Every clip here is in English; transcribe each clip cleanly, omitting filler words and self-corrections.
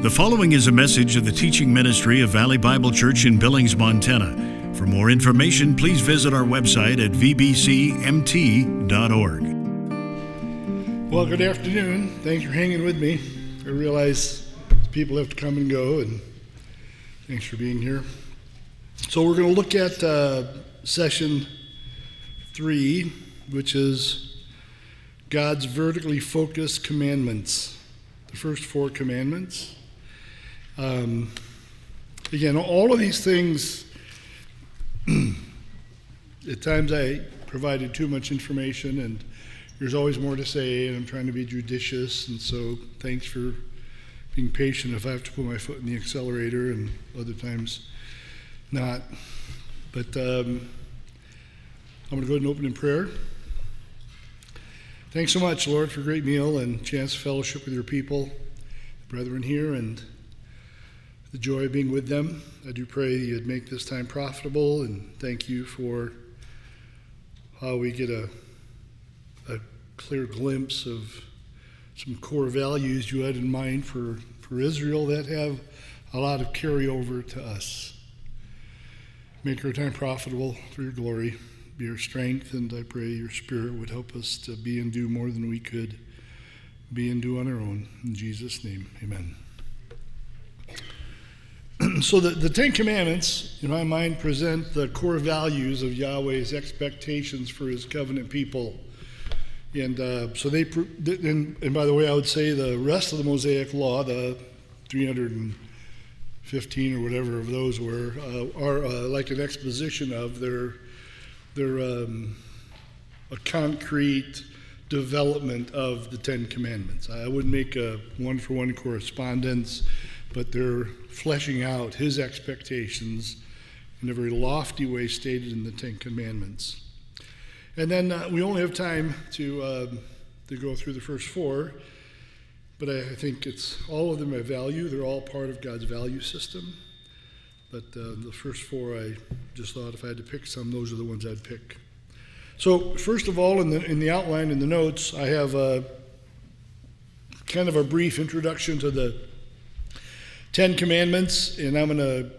The following is a message of the teaching ministry of Valley Bible Church in Billings, Montana. For more information, please visit our website at vbcmt.org. Well, good afternoon. Thanks for hanging with me. I realize people have to come and go, and thanks for being here. So we're going to look at session 3, which is God's vertically focused commandments, the first 4 commandments. Again, all of these things, at times I provided too much information, and there's always more to say, and I'm trying to be judicious, and so thanks for being patient if I have to put my foot in the accelerator, and other times not. But I'm going to go ahead and open in prayer. Thanks so much, Lord, for a great meal and chance to fellowship with your people, the brethren here, and the joy of being with them. I do pray you'd make this time profitable, and thank you for how we get a clear glimpse of some core values you had in mind for Israel that have a lot of carryover to us. Make our time profitable for your glory, be our strength, and I pray your Spirit would help us to be and do more than we could be and do on our own. In Jesus' name, amen. So the 10 Commandments, in my mind, present the core values of Yahweh's expectations for his covenant people. And so and by the way, I would say the rest of the Mosaic Law, the 315 or whatever of those were, are like an exposition of their a concrete development of the 10 Commandments. I wouldn't make a one-for-one correspondence, but they're fleshing out his expectations in a very lofty way stated in the 10 Commandments. And then we only have time to go through the first 4, but I think it's all of them have value. They're all part of God's value system. But the first 4, I just thought if I had to pick some, those are the ones I'd pick. So first of all, in the outline, in the notes, I have kind of a brief introduction to the 10 Commandments, and I'm going to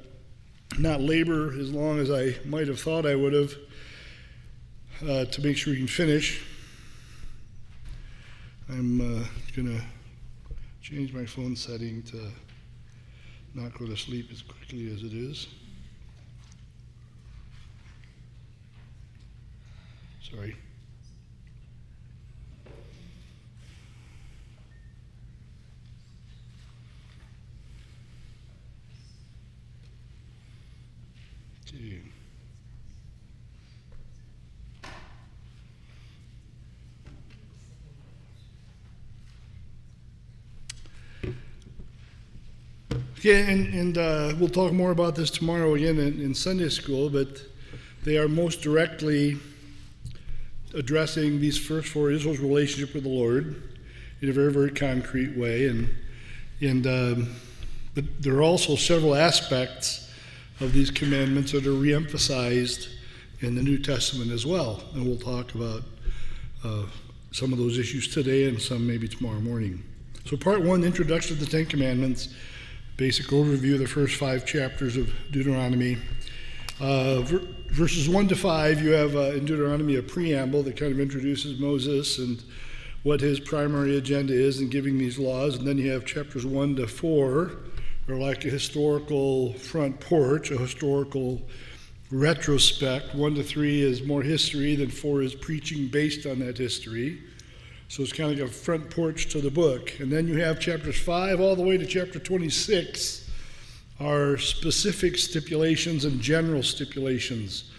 not labor as long as I might have thought I would have to make sure we can finish. I'm going to change my phone setting to not go to sleep as quickly as it is. Sorry. Okay. Yeah, and we'll talk more about this tomorrow again in Sunday school, but they are most directly addressing these first 4, Israel's relationship with the Lord in a very, very concrete way. But there are also several aspects of these commandments that are reemphasized in the New Testament as well. And we'll talk about some of those issues today and some maybe tomorrow morning. So part 1, introduction to the 10 Commandments. Basic overview of the first 5 chapters of Deuteronomy. Verses 1 to 5, you have in Deuteronomy a preamble that kind of introduces Moses and what his primary agenda is in giving these laws. And then you have chapters 1 to 4, are like a historical front porch, a historical retrospect. 1 to 3 is more history, then 4 is preaching based on that history. So it's kind of like a front porch to the book. And then you have chapters 5 all the way to chapter 26 are specific stipulations and general stipulations.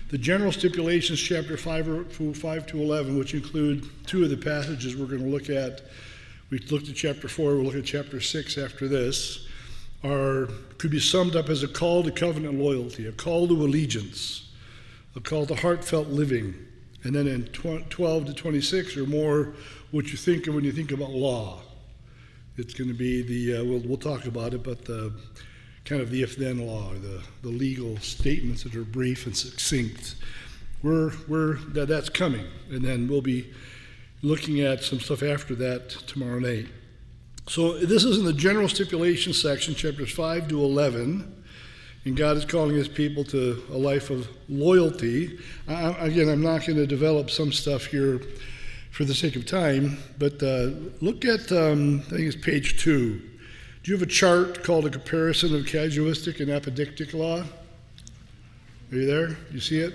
The general stipulations, chapter 5 to 11, which include 2 of the passages we're going to look at. We looked at chapter 4, we'll look at chapter 6 after this, could be summed up as a call to covenant loyalty, a call to allegiance, a call to heartfelt living. And then in 12 to 26 are more what you think of when you think about law. It's going to be we'll talk about it, but the kind of the if-then law, the legal statements that are brief and succinct. That's coming, and then we'll be looking at some stuff after that tomorrow night. So this is in the general stipulation section, chapters 5 to 11. And God is calling his people to a life of loyalty. Again, I'm not going to develop some stuff here for the sake of time, but look at, I think it's page 2. Do you have a chart called a comparison of casuistic and apodictic law? Are you there? You see it?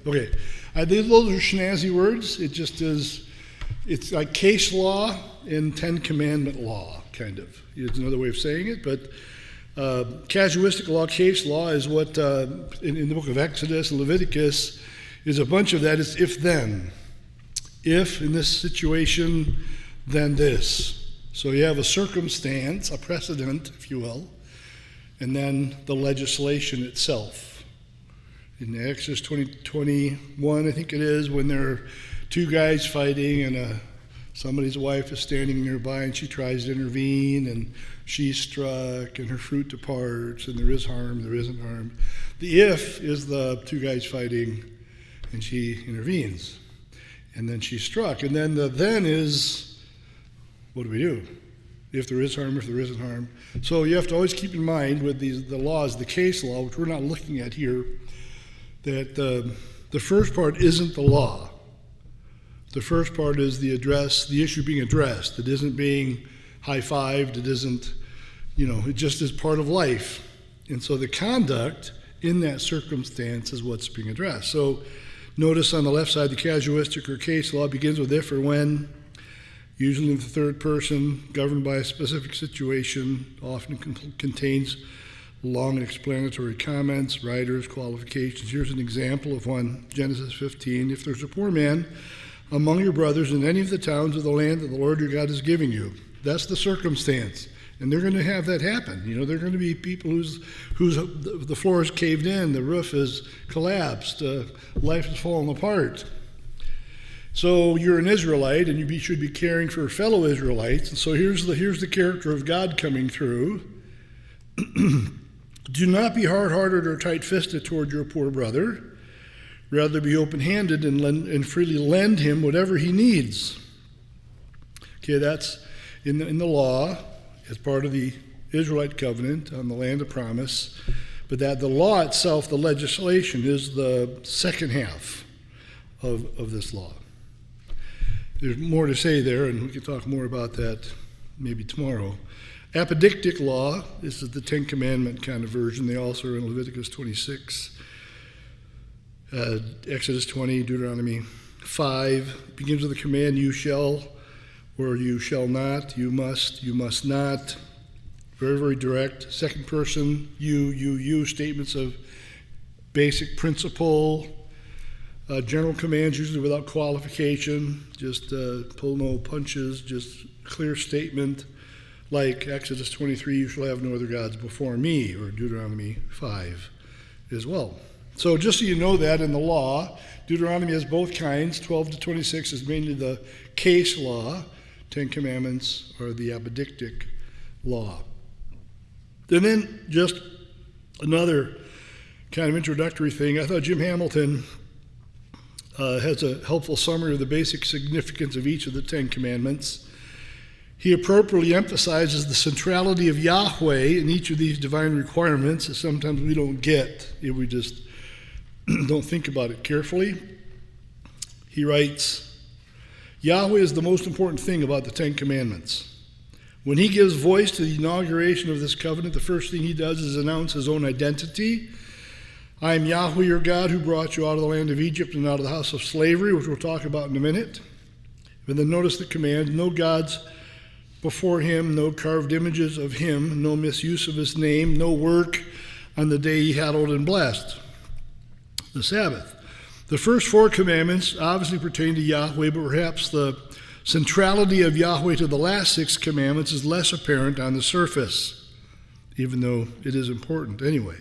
Okay. Those are snazzy words. It just is, it's like case law and Ten Commandment law, kind of. It's another way of saying it, but casuistic law, case law is what in the book of Exodus and Leviticus is a bunch of that. It's if-then. If in this situation, then this. So you have a circumstance, a precedent, if you will, and then the legislation itself. In Exodus 20:21, I think it is, when there are two guys fighting and somebody's wife is standing nearby and she tries to intervene and she's struck and her fruit departs and there is harm, there isn't harm. The if is the two guys fighting and she intervenes and then she's struck. And then the then is, what do we do? If there is harm, if there isn't harm. So you have to always keep in mind with the laws, the case law, which we're not looking at here, that the first part isn't the law. The first part is the issue being addressed. It isn't being high-fived. It isn't, it just is part of life. And so the conduct in that circumstance is what's being addressed. So notice on the left side, the casuistic or case law begins with if or when, usually in the third person, governed by a specific situation, often contains long and explanatory comments, writers, qualifications. Here's an example of one, Genesis 15. If there's a poor man among your brothers in any of the towns of the land that the Lord your God is giving you, that's the circumstance. And they're going to have that happen. They're going to be people whose the floor is caved in, the roof is collapsed, life is falling apart. So you're an Israelite, and you should be caring for fellow Israelites. And so here's the character of God coming through. Do not be hard-hearted or tight-fisted toward your poor brother. Rather be open-handed and freely lend him whatever he needs. Okay, that's in the law as part of the Israelite covenant on the land of promise. But that the law itself, the legislation, is the second half of this law. There's more to say there, and we can talk more about that maybe tomorrow. Apodictic law, this is the Ten Commandment kind of version. They also are in Leviticus 26, Exodus 20, Deuteronomy 5. Begins with the command, you shall, or you shall not, you must not. Very, very direct. Second person, you, statements of basic principle. General commands, usually without qualification, just pull no punches, just clear statement. Like Exodus 23, you shall have no other gods before me, or Deuteronomy 5 as well. So just so you know that in the law, Deuteronomy has both kinds. 12 to 26 is mainly the case law. Ten Commandments are the apodictic law. And then just another kind of introductory thing. I thought Jim Hamilton has a helpful summary of the basic significance of each of the Ten Commandments. He appropriately emphasizes the centrality of Yahweh in each of these divine requirements that sometimes we don't get if we just don't think about it carefully. He writes, Yahweh is the most important thing about the Ten Commandments. When he gives voice to the inauguration of this covenant, the first thing he does is announce his own identity. I am Yahweh your God who brought you out of the land of Egypt and out of the house of slavery, which we'll talk about in a minute. And then notice the command, no gods before him, no carved images of him, no misuse of his name, no work on the day he hallowed and blessed, the Sabbath. The first four commandments obviously pertain to Yahweh, but perhaps the centrality of Yahweh to the last six commandments is less apparent on the surface, even though it is important anyway.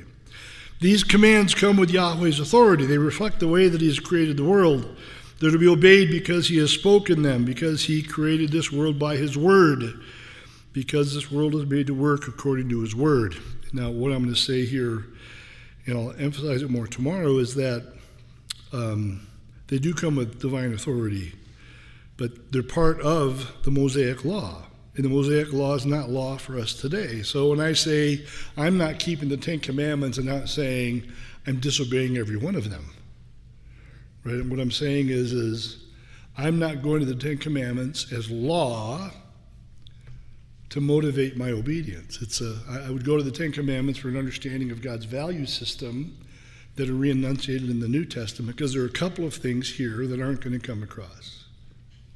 These commands come with Yahweh's authority. They reflect the way that he has created the world. They're to be obeyed because he has spoken them, because he created this world by his word, because this world is made to work according to his word. Now, what I'm going to say here, and I'll emphasize it more tomorrow, is that they do come with divine authority, but they're part of the Mosaic law. And the Mosaic law is not law for us today. So when I say I'm not keeping the Ten Commandments, I'm not saying I'm disobeying every one of them. Right? And what I'm saying is I'm not going to the Ten Commandments as law to motivate my obedience. I would go to the Ten Commandments for an understanding of God's value system that are re-enunciated in the New Testament, because there are a couple of things here that aren't going to come across.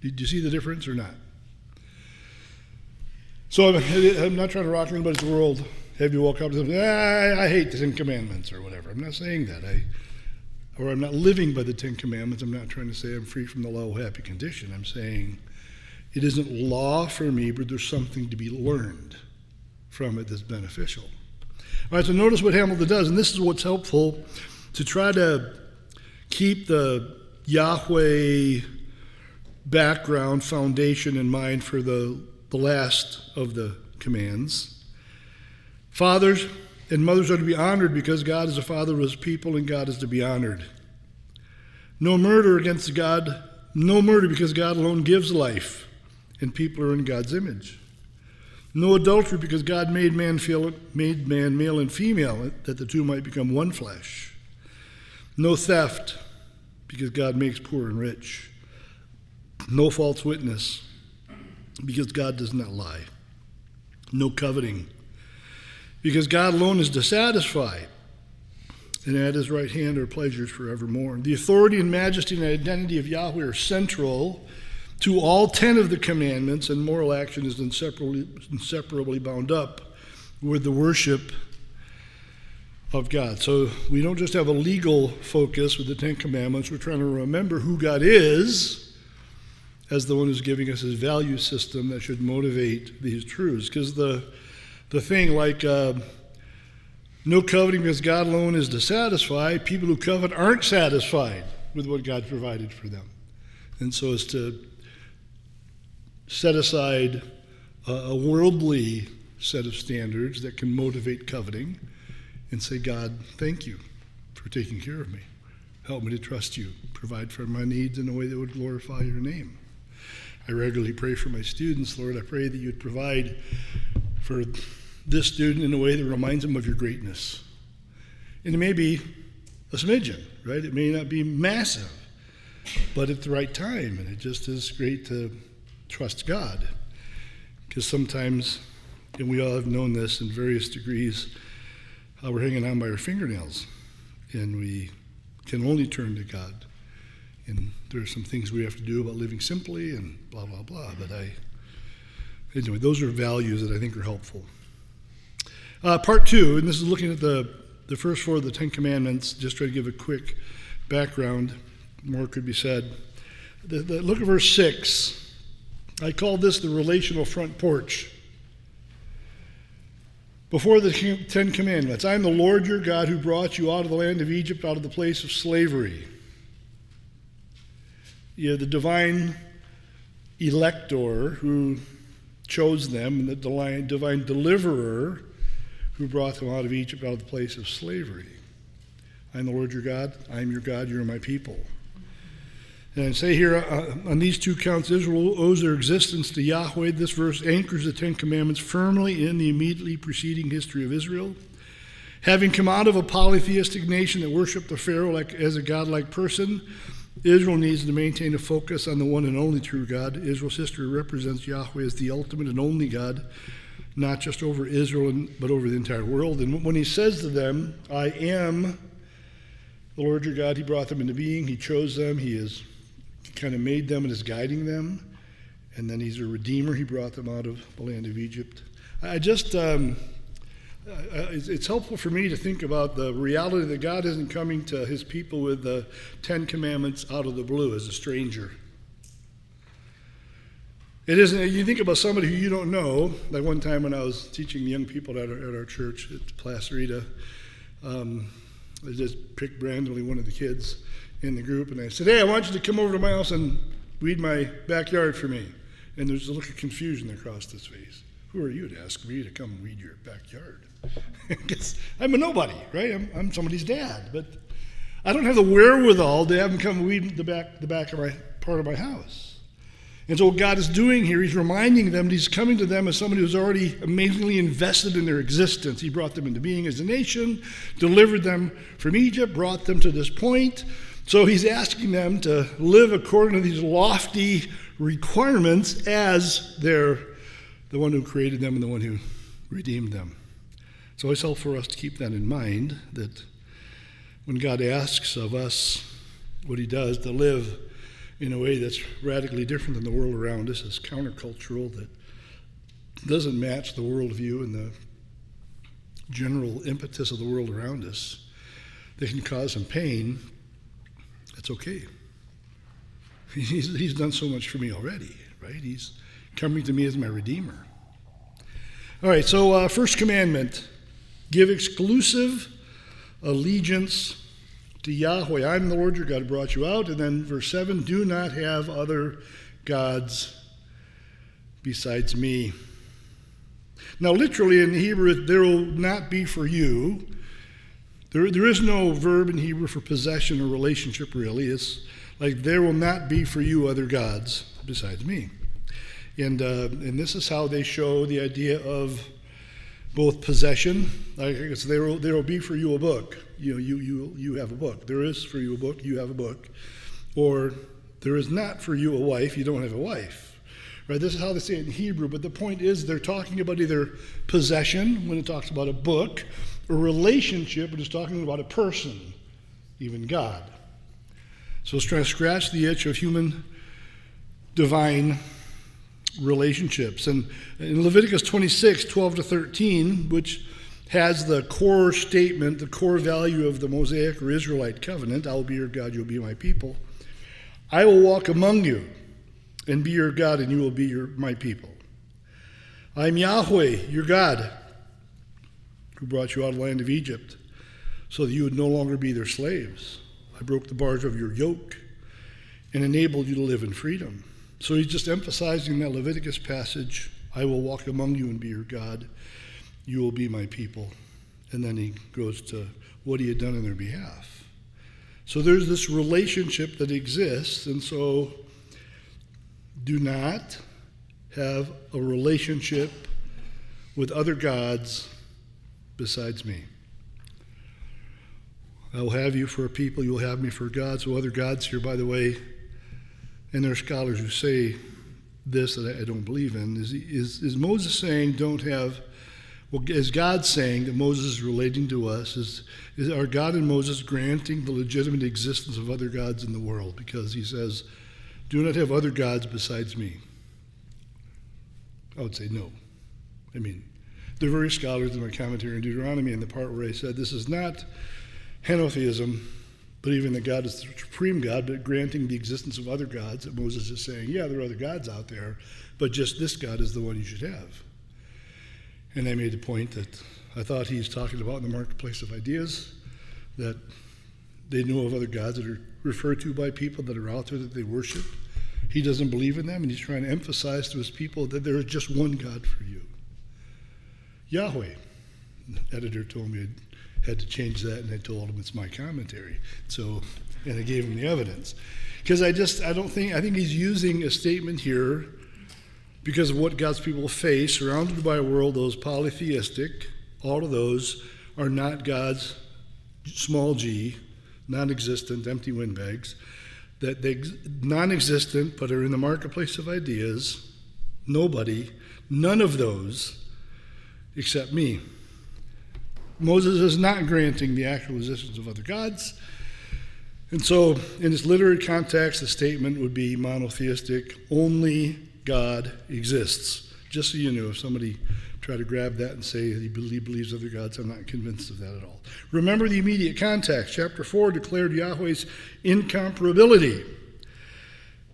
Did you see the difference or not? So I'm not trying to rock anybody's world. Have you woke up and said, I hate the Ten Commandments or whatever. I'm not saying that. Or I'm not living by the Ten Commandments. I'm not trying to say I'm free from the law of happy condition. I'm saying it isn't law for me, but there's something to be learned from it that's beneficial. All right, so notice what Hamilton does, and this is what's helpful to try to keep the Yahweh background foundation in mind for the last of the commands. Fathers and mothers are to be honored because God is the father of his people and God is to be honored. No murder against God, no murder because God alone gives life and people are in God's image. No adultery because God made man male and female, that the two might become one flesh. No theft because God makes poor and rich. No false witness because God does not lie. No coveting because God alone is to satisfy, and at his right hand are pleasures forevermore. The authority and majesty and identity of Yahweh are central to all 10 of the commandments, and moral action is inseparably bound up with the worship of God. So we don't just have a legal focus with the 10 commandments. We're trying to remember who God is as the one who's giving us his value system that should motivate these truths. Because the thing like no coveting because God alone is to satisfy, people who covet aren't satisfied with what God provided for them. And so as to set aside a worldly set of standards that can motivate coveting and say, God, thank you for taking care of me. Help me to trust you. Provide for my needs in a way that would glorify your name. I regularly pray for my students, Lord. I pray that you'd provide for this student in a way that reminds him of your greatness. And it may be a smidgen, right? It may not be massive, but at the right time. And it just is great to trust God. Because sometimes, and we all have known this in various degrees, we're hanging on by our fingernails. And we can only turn to God. And there are some things we have to do about living simply and blah, blah, blah. But anyway, those are values that I think are helpful. Part 2, and this is looking at the first 4 of the 10 Commandments, just try to give a quick background. More could be said. Look at verse 6. I call this the relational front porch. Before the 10 Commandments, I am the Lord your God who brought you out of the land of Egypt, out of the place of slavery. You have the divine elector who chose them, and the divine deliverer who brought them out of Egypt, out of the place of slavery. I am the Lord your God. I am your God. You are my people. And I say here, on these 2 counts, Israel owes their existence to Yahweh. This verse anchors the 10 Commandments firmly in the immediately preceding history of Israel. Having come out of a polytheistic nation that worshiped the Pharaoh as a godlike person, Israel needs to maintain a focus on the one and only true God. Israel's history represents Yahweh as the ultimate and only God, not just over Israel, but over the entire world. And when he says to them, I am the Lord your God, he brought them into being, he chose them, he has kind of made them and is guiding them. And then he's a redeemer, he brought them out of the land of Egypt. It's helpful for me to think about the reality that God isn't coming to his people with the 10 Commandments out of the blue as a stranger. It isn't. You think about somebody who you don't know. Like one time when I was teaching young people at our church at Plaza Rita, I just picked randomly one of the kids in the group, and I said, hey, I want you to come over to my house and weed my backyard for me. And there's a look of confusion across his face. Who are you to ask me to come weed your backyard? I'm a nobody, right? I'm somebody's dad, but I don't have the wherewithal to have him come weed the back of my part of my house. And so what God is doing here, he's reminding them that he's coming to them as somebody who's already amazingly invested in their existence. He brought them into being as a nation, delivered them from Egypt, brought them to this point. So he's asking them to live according to these lofty requirements as they're the one who created them and the one who redeemed them. So it's helpful for us to keep that in mind, that when God asks of us what he does, to live in a way that's radically different than the world around us, is countercultural, that doesn't match the worldview and the general impetus of the world around us, that can cause some pain, that's okay. He's done so much for me already, right? He's coming to me as my Redeemer. All right, so first commandment, give exclusive allegiance to Yahweh. I'm the Lord your God who brought you out. And then verse 7, do not have other gods besides me. Now, literally in Hebrew, there will not be for you. There is no verb in Hebrew for possession or relationship, really. It's like, there will not be for you other gods besides me. And this is how they show the idea of both possession. Like it's, there will be for you a book. You have a book. There is for you a book. You have a book. Or there is not for you a wife. You don't have a wife. Right? This is how they say it in Hebrew. But the point is, they're talking about either possession when it talks about a book, or relationship when it's talking about a person, even God. So it's trying to scratch the itch of human divine relationships. And in Leviticus 26, 12 to 13, which has the core statement, the core value of the Mosaic or Israelite covenant, I will be your God, you will be my people. I will walk among you and be your God, and you will be my people. I am Yahweh, your God, who brought you out of the land of Egypt, so that you would no longer be their slaves. I broke the bars of your yoke and enabled you to live in freedom. So he's just emphasizing that Leviticus passage, I will walk among you and be your God. You will be my people. And then he goes to what he had done on their behalf. So there's this relationship that exists, and so do not have a relationship with other gods besides me. I will have you for a people, you will have me for gods. So other gods here, by the way, and there are scholars who say this that I don't believe in, is Moses saying don't have, well, is God saying that Moses is relating to us, is our God and Moses granting the legitimate existence of other gods in the world? Because he says, do not have other gods besides me. I would say no. I mean, there are various scholars in my commentary in Deuteronomy, in the part where I said this is not henotheism, but even that God is the supreme God, but granting the existence of other gods, that Moses is saying, yeah, there are other gods out there, but just this God is the one you should have. And I made the point that I thought he's talking about in the marketplace of ideas, that they know of other gods that are referred to by people that are out there that they worship. He doesn't believe in them, and he's trying to emphasize to his people that there is just one God for you. Yahweh. The editor told me I had to change that, and I told him it's my commentary. So, and I gave him the evidence. Because I think he's using a statement here because of what God's people face, surrounded by a world, those polytheistic, all of those are not God's, small g, non-existent, empty windbags, that they non-existent but are in the marketplace of ideas, nobody, none of those except me. Moses is not granting the actual existence of other gods. And so in this literary context, the statement would be monotheistic, only God exists. Just so you know, if somebody tried to grab that and say he believes other gods, I'm not convinced of that at all. Remember the immediate context. Chapter 4 declared Yahweh's incomparability.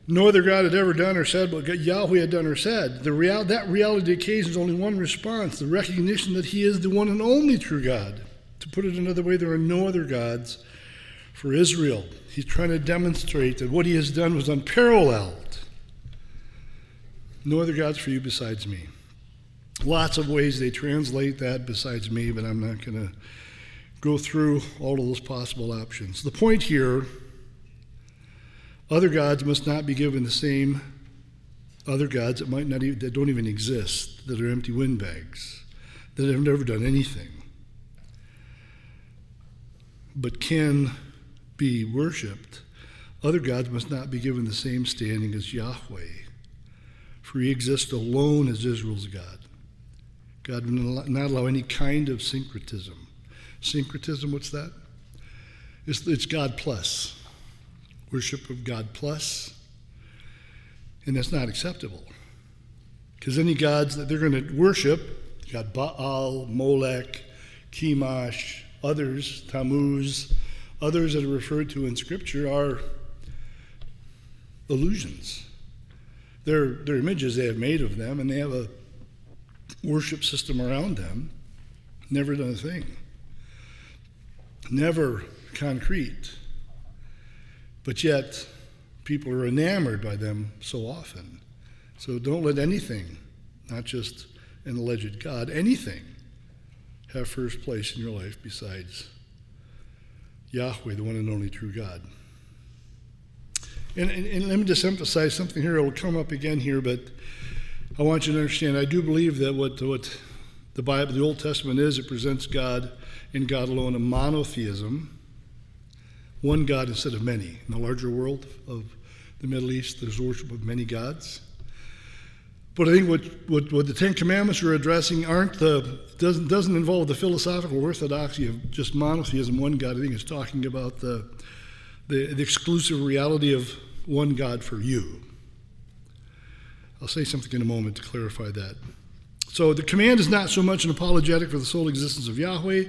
No other God had ever done or said what Yahweh had done or said. That reality occasions only one response, the recognition that he is the one and only true God. To put it another way, there are no other gods for Israel. He's trying to demonstrate that what he has done was unparalleled. No other gods for you besides me. Lots of ways they translate that besides me, but I'm not going to go through all of those possible options. The point here, other gods must not be given the same other gods that might not even, that don't even exist, that are empty windbags, that have never done anything, but can be worshipped, other gods must not be given the same standing as Yahweh, for he exists alone as Israel's God. God will not allow any kind of syncretism. Syncretism, what's that? It's God plus. Worship of God plus. And that's not acceptable. Because any gods that they're going to worship, God Baal, Molech, Chemosh, others, Tammuz, others that are referred to in Scripture are illusions. They're images they have made of them, and they have a worship system around them. Never done a thing. Never concrete. But yet, people are enamored by them so often. So don't let anything, not just an alleged God, anything, have first place in your life besides Yahweh, the one and only true God. And let me just emphasize something here. It will come up again here, but I want you to understand, I do believe that what the Bible, the Old Testament is, it presents God and God alone, a monotheism, one God instead of many. In the larger world of the Middle East, there's worship of many gods. But I think what the Ten Commandments are addressing doesn't involve the philosophical orthodoxy of just monotheism, one God. I think it's talking about the exclusive reality of one God for you. I'll say something in a moment to clarify that. So the command is not so much an apologetic for the sole existence of Yahweh,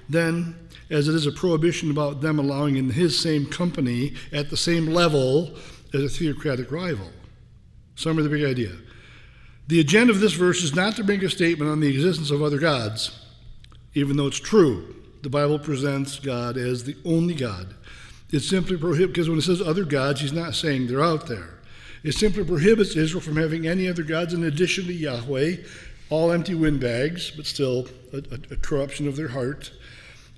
then, as it is a prohibition about them allowing in his same company at the same level as a theocratic rival. Summary of the big idea. The agenda of this verse is not to make a statement on the existence of other gods, even though it's true. The Bible presents God as the only God. It simply prohibits, because when it says other gods, he's not saying they're out there. It simply prohibits Israel from having any other gods in addition to Yahweh, all empty windbags, but still a corruption of their heart.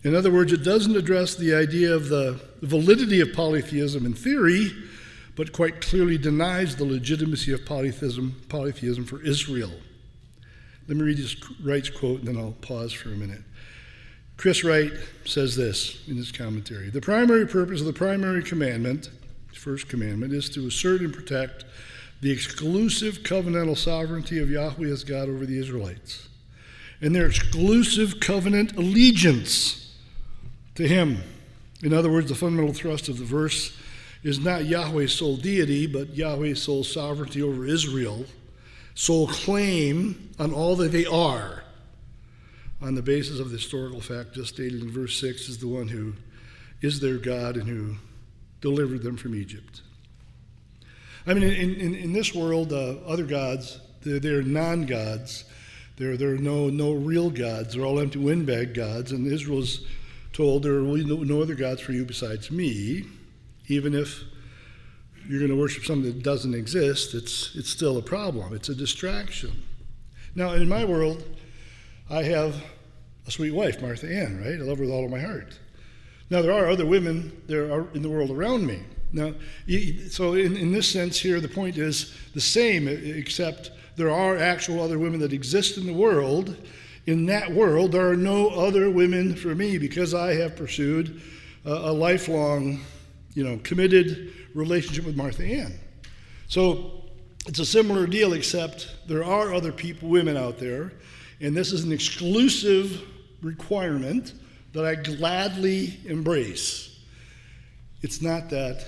In other words, it doesn't address the idea of the validity of polytheism in theory, but quite clearly denies the legitimacy of polytheism for Israel. Let me read this Wright's quote, and then I'll pause for a minute. Chris Wright says this in his commentary. The primary purpose of the primary commandment, first commandment, is to assert and protect the exclusive covenantal sovereignty of Yahweh as God over the Israelites, and their exclusive covenant allegiance to him. In other words, the fundamental thrust of the verse is not Yahweh's sole deity, but Yahweh's sole sovereignty over Israel, sole claim on all that they are, on the basis of the historical fact just stated in verse 6, is the one who is their God and who delivered them from Egypt. I mean, in this world, other gods, they're non-gods. There are no real gods. They're all empty windbag gods, and Israel's told there are really no other gods for you besides me. Even if you're going to worship something that doesn't exist, it's still a problem. It's a distraction. Now, in my world, I have a sweet wife, Martha Ann, right? I love her with all of my heart. Now, there are other women there are in the world around me. Now, so in this sense here, the point is the same, except there are actual other women that exist in the world. In that world, there are no other women for me because I have pursued a lifelong, committed relationship with Martha Ann. So it's a similar deal, except there are other women out there, and this is an exclusive requirement that I gladly embrace. It's not that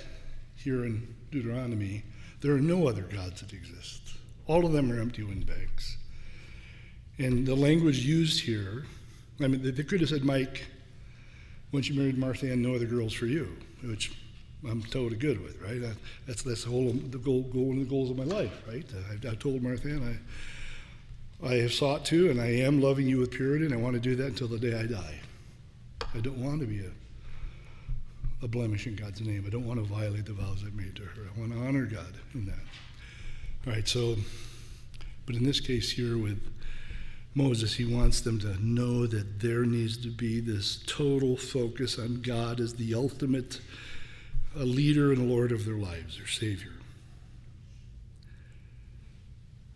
here in Deuteronomy, there are no other gods that exist. All of them are empty windbags. And the language used here, I mean, they could have said, Mike, once you married Martha Ann, no other girls for you, which I'm totally good with, right? That's the whole one of the goals of my life, right? I told Martha Ann, I have sought to, and I am loving you with purity, and I want to do that until the day I die. I don't want to be a blemish in God's name. I don't want to violate the vows I've made to her. I want to honor God in that. All right, so, but in this case here with Moses, he wants them to know that there needs to be this total focus on God as the ultimate leader and Lord of their lives, their Savior.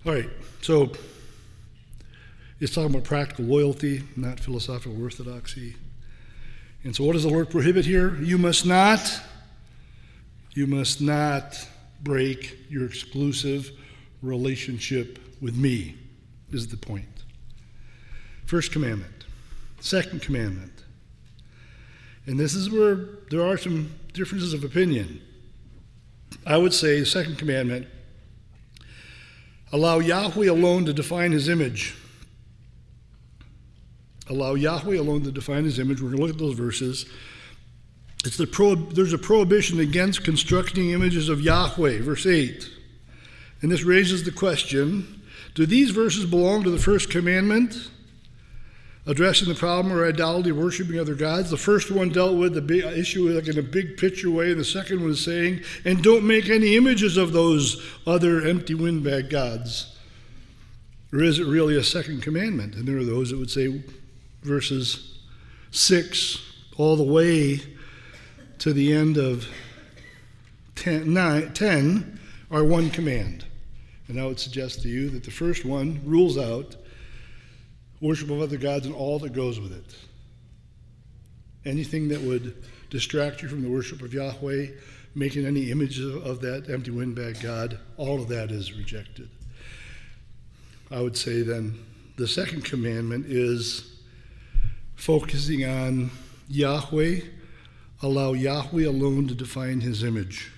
All right, so it's talking about practical loyalty, not philosophical orthodoxy. And so what does the Lord prohibit here? You must not break your exclusive relationship with me, is the point. First commandment. Second commandment. And this is where there are some differences of opinion. I would say the second commandment, allow Yahweh alone to define his image. Allow Yahweh alone to define his image. We're going to look at those verses. There's a prohibition against constructing images of Yahweh, verse 8. And this raises the question, do these verses belong to the first commandment, addressing the problem of idolatry, worshiping other gods? The first one dealt with the big issue like in a big picture way, and the second one is saying, and don't make any images of those other empty windbag gods. Or is it really a second commandment? And there are those that would say verses 6 all the way to the end of 10 are one command. And I would suggest to you that the first one rules out worship of other gods and all that goes with it. Anything that would distract you from the worship of Yahweh, making any images of that empty windbag god, all of that is rejected. I would say then the second commandment is focusing on Yahweh, allow Yahweh alone to define his image.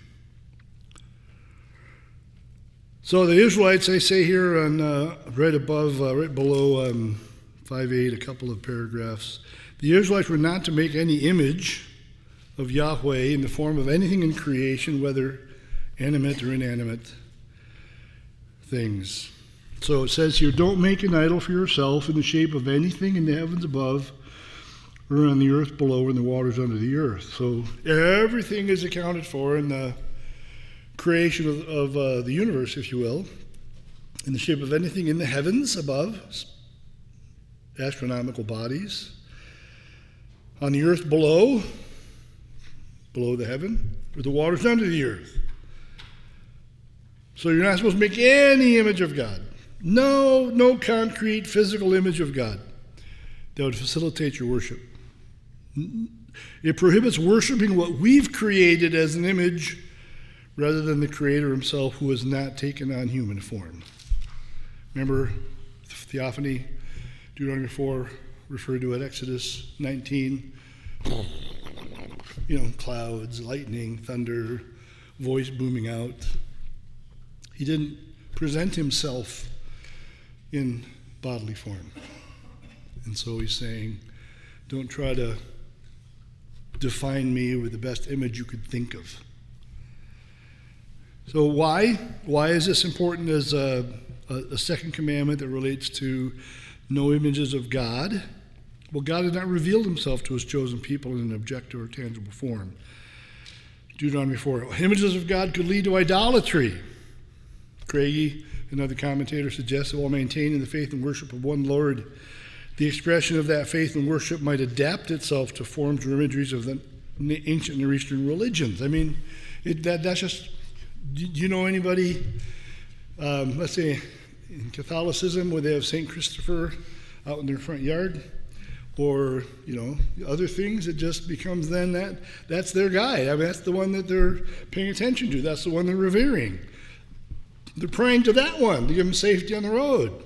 So the Israelites, I say here on right below 5:8, a couple of paragraphs, the Israelites were not to make any image of Yahweh in the form of anything in creation, whether animate or inanimate things. So it says here, don't make an idol for yourself in the shape of anything in the heavens above, or on the earth below, or in the waters under the earth. So everything is accounted for in the creation of the universe, if you will, in the shape of anything in the heavens above, astronomical bodies, on the earth below the heaven, or the waters under the earth. So you're not supposed to make any image of God. No concrete physical image of God that would facilitate your worship. It prohibits worshiping what we've created as an image rather than the Creator himself, who has not taken on human form. Remember theophany, Deuteronomy 4, referred to at Exodus 19. Clouds, lightning, thunder, voice booming out. He didn't present himself in bodily form. And so he's saying, don't try to define me with the best image you could think of. So why? Why is this important as a second commandment that relates to no images of God? Well, God has not revealed himself to his chosen people in an objective or tangible form. Deuteronomy 4. Images of God could lead to idolatry. Craigie, another commentator, suggests that while maintaining the faith and worship of one Lord, the expression of that faith and worship might adapt itself to forms or imageries of the ancient Near Eastern religions. I mean, that's just... Do you know anybody, let's say, in Catholicism, where they have St. Christopher out in their front yard? Or, other things, it just becomes then that's their guy. I mean, that's the one that they're paying attention to. That's the one they're revering. They're praying to that one to give them safety on the road.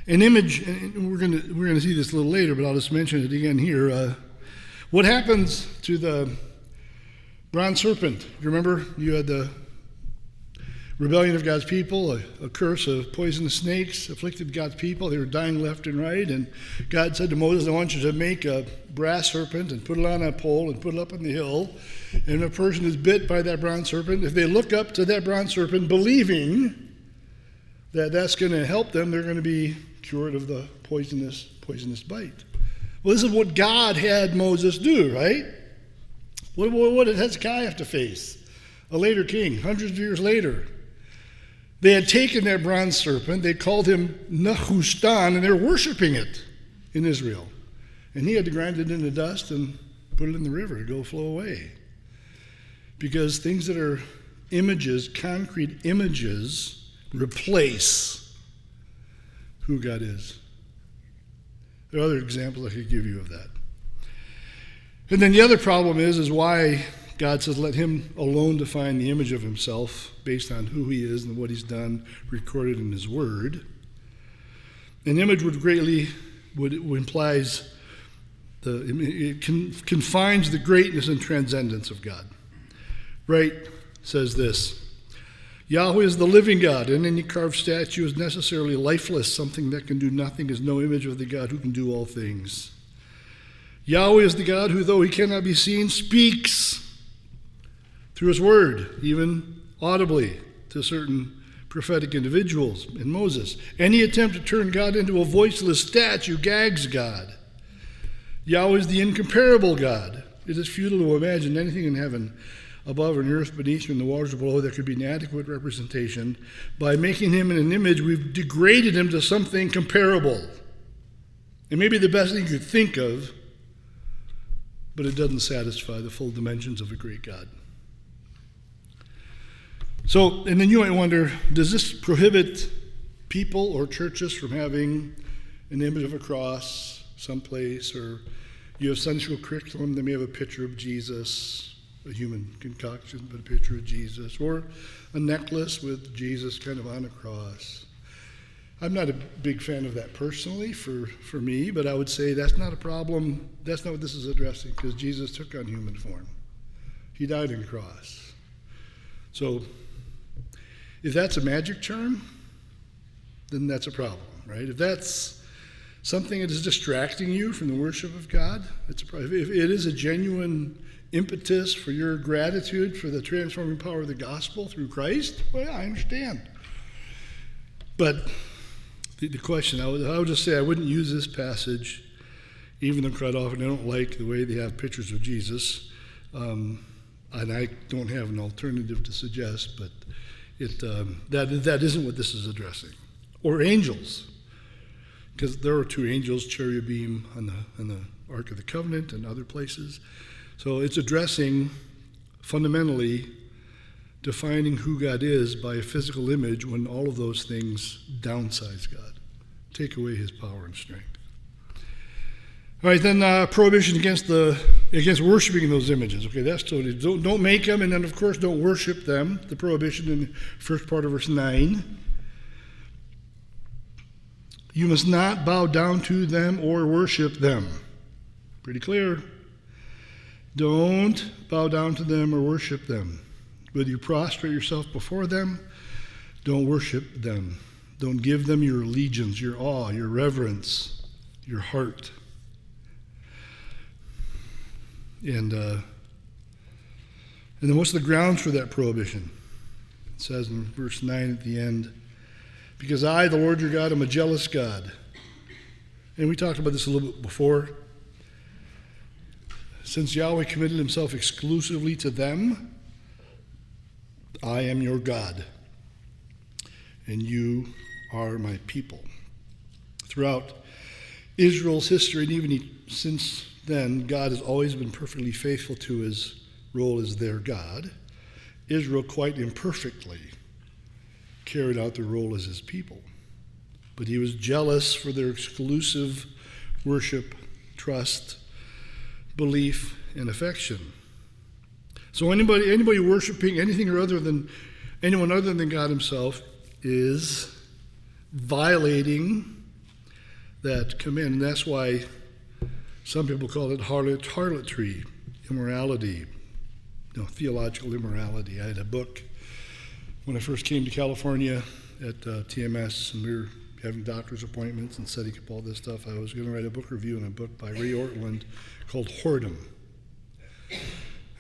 An image, and we're going to see this a little later, but I'll just mention it again here. What happens to the bronze serpent? You remember you had the rebellion of God's people, a curse of poisonous snakes afflicted God's people. They were dying left and right, and God said to Moses, I want you to make a brass serpent and put it on a pole and put it up on the hill. And if a person is bit by that bronze serpent, if they look up to that bronze serpent believing that that's going to help them, they're going to be cured of the poisonous bite. Well, this is what God had Moses do, right? What did Hezekiah have to face? A later king, hundreds of years later. They had taken that bronze serpent, they called him Nehushtan, and they were worshiping it in Israel. And he had to grind it into dust and put it in the river to go flow away. Because things that are images, concrete images, replace who God is. There are other examples I could give you of that. And then the other problem is why God says let him alone define the image of himself based on who he is and what he's done, recorded in his word. An image implies it confines the greatness and transcendence of God. Wright says this: Yahweh is the living God, and any carved statue is necessarily lifeless. Something that can do nothing is no image of the God who can do all things. Yahweh is the God who, though he cannot be seen, speaks through his word, even audibly to certain prophetic individuals in Moses. Any attempt to turn God into a voiceless statue gags God. Yahweh is the incomparable God. It is futile to imagine anything in heaven, above and earth beneath and the waters below that could be an adequate representation. By making him in an image, we've degraded him to something comparable. It may be the best thing you could think of, but it doesn't satisfy the full dimensions of a great God. So, and then you might wonder, does this prohibit people or churches from having an image of a cross someplace, or you have Sunday school curriculum that may have a picture of Jesus, a human concoction, but a picture of Jesus, or a necklace with Jesus kind of on a cross? I'm not a big fan of that personally for me, but I would say that's not a problem. That's not what this is addressing, because Jesus took on human form. He died on the cross. So if that's a magic charm, then that's a problem, right? If that's something that is distracting you from the worship of God, it's a problem. If it is a genuine impetus for your gratitude for the transforming power of the gospel through Christ, well, yeah, I understand. But the question, I would just say I wouldn't use this passage, even though quite often I don't like the way they have pictures of Jesus, and I don't have an alternative to suggest, but that isn't what this is addressing. Or angels, because there are two angels, cherubim on the Ark of the Covenant and other places. So it's addressing, fundamentally, defining who God is by a physical image when all of those things downsize God, take away his power and strength. All right, then prohibition against worshiping those images. Okay, that's totally, don't make them, and then of course don't worship them. The prohibition in the first part of verse 9. You must not bow down to them or worship them. Pretty clear. Don't bow down to them or worship them. Whether you prostrate yourself before them, don't worship them. Don't give them your allegiance, your awe, your reverence, your heart. And then what's the grounds for that prohibition? It says in verse 9 at the end, because I, the Lord your God, am a jealous God. And we talked about this a little bit before. Since Yahweh committed himself exclusively to them, I am your God, and you are my people. Throughout Israel's history, and even since then, God has always been perfectly faithful to his role as their God. Israel quite imperfectly carried out their role as his people. But he was jealous for their exclusive worship, trust, belief, and affection. So anybody worshiping anything or anyone other than God himself is violating that command. And that's why some people call it harlotry, immorality, theological immorality. I had a book when I first came to California at TMS, and we were having doctor's appointments and setting up all this stuff. I was going to write a book review on a book by Ray Ortland called Whoredom.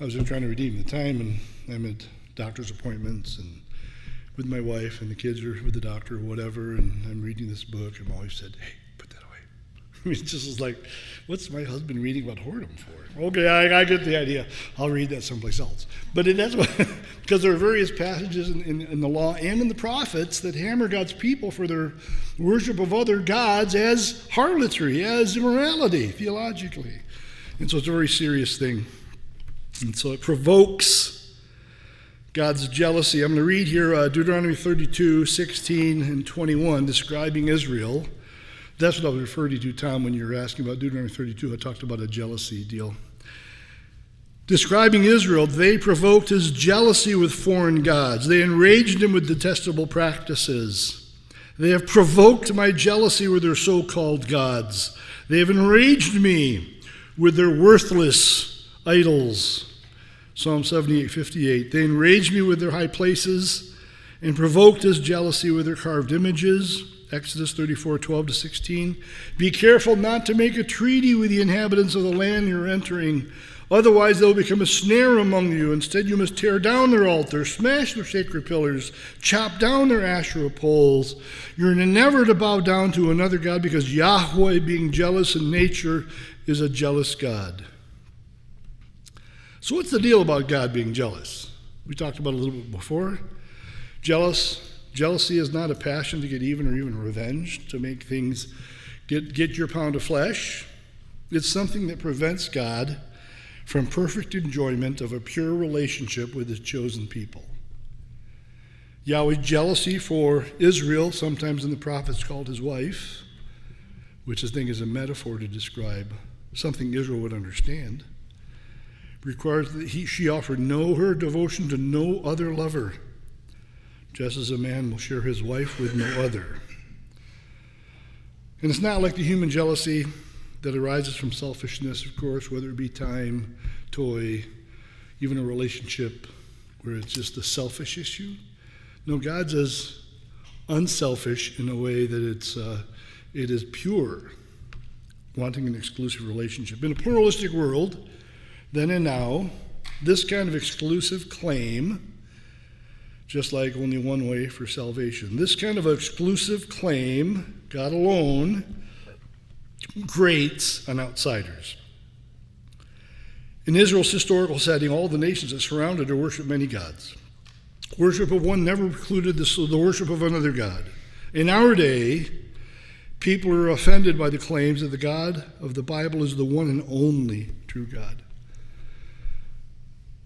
I was trying to redeem the time, and I'm at doctor's appointments and with my wife, and the kids are with the doctor or whatever, and I'm reading this book, and my wife said, hey, put that away. I mean, it just was like, what's my husband reading about whoredom for? Okay, I get the idea. I'll read that someplace else. But that's what, because there are various passages in the law and in the prophets that hammer God's people for their worship of other gods as harlotry, as immorality, theologically. And so it's a very serious thing. And so it provokes God's jealousy. I'm going to read here Deuteronomy 32, 16 and 21, describing Israel. That's what I was referring to, Tom, when you were asking about Deuteronomy 32. I talked about a jealousy deal. Describing Israel, they provoked his jealousy with foreign gods. They enraged him with detestable practices. They have provoked my jealousy with their so-called gods. They have enraged me with their worthless idols. Psalm 78:58. They enraged me with their high places and provoked his jealousy with their carved images. Exodus 34:12-16. Be careful not to make a treaty with the inhabitants of the land you're entering. Otherwise, they'll become a snare among you. Instead, you must tear down their altars, smash their sacred pillars, chop down their Asherah poles. You're never to bow down to another god because Yahweh, being jealous in nature, is a jealous God. So what's the deal about God being jealous? We talked about it a little bit before. Jealousy is not a passion to get even or even revenge, to make things, get your pound of flesh. It's something that prevents God from perfect enjoyment of a pure relationship with his chosen people. Yahweh's jealousy for Israel, sometimes in the prophets called his wife, which I think is a metaphor to describe something Israel would understand, requires that she offer her devotion to no other lover, just as a man will share his wife with no other. And it's not like the human jealousy that arises from selfishness, of course, whether it be time, toy, even a relationship where it's just a selfish issue. No, God's as unselfish in a way that it is pure, wanting an exclusive relationship. In a pluralistic world, then and now, this kind of exclusive claim, just like only one way for salvation, this kind of exclusive claim, God alone, grates on outsiders. In Israel's historical setting, all the nations that surrounded her worshiped many gods. Worship of one never precluded the worship of another god. In our day, people are offended by the claims that the God of the Bible is the one and only true God.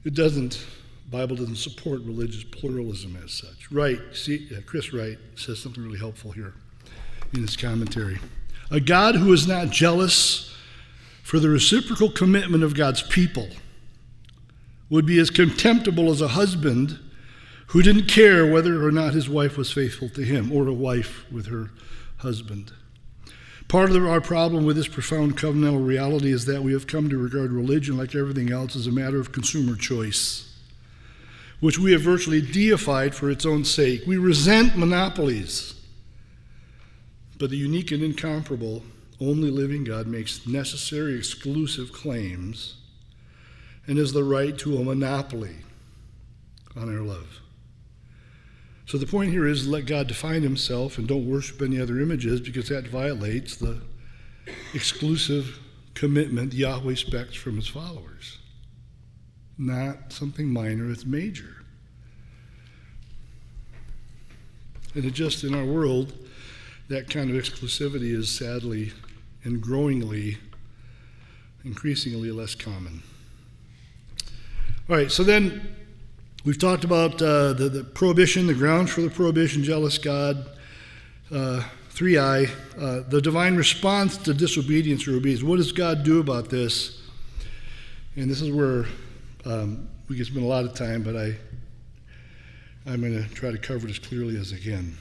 The Bible doesn't support religious pluralism as such. Chris Wright says something really helpful here in his commentary. A God who is not jealous for the reciprocal commitment of God's people would be as contemptible as a husband who didn't care whether or not his wife was faithful to him, or a wife with her husband. Part of our problem with this profound covenantal reality is that we have come to regard religion, like everything else, as a matter of consumer choice, which we have virtually deified for its own sake. We resent monopolies, but the unique and incomparable, only living God makes necessary exclusive claims and has the right to a monopoly on our love. So the point here is let God define himself and don't worship any other images, because that violates the exclusive commitment Yahweh expects from his followers. Not something minor, it's major. And it just in our world, that kind of exclusivity is sadly and increasingly less common. All right, so then we've talked about the prohibition, the grounds for the prohibition, jealous God, 3I, the divine response to disobedience or obedience. What does God do about this? And this is where we can spend a lot of time, but I'm going to try to cover it as clearly as I can.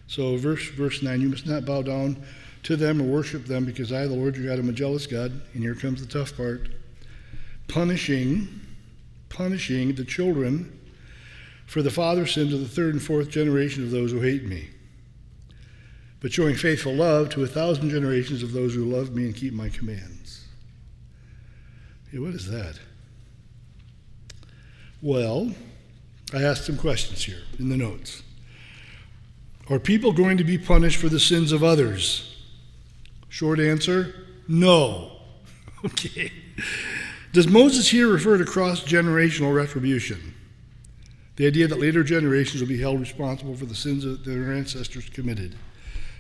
So verse 9, you must not bow down to them or worship them, because I, the Lord your God, am a jealous God. And here comes the tough part. Punishing the children for the father's sin to the third and fourth generation of those who hate me, but showing faithful love to 1,000 generations of those who love me and keep my commands. Hey, what is that? Well, I asked some questions here in the notes. Are people going to be punished for the sins of others? Short answer, no. Okay. Does Moses here refer to cross-generational retribution? The idea that later generations will be held responsible for the sins that their ancestors committed.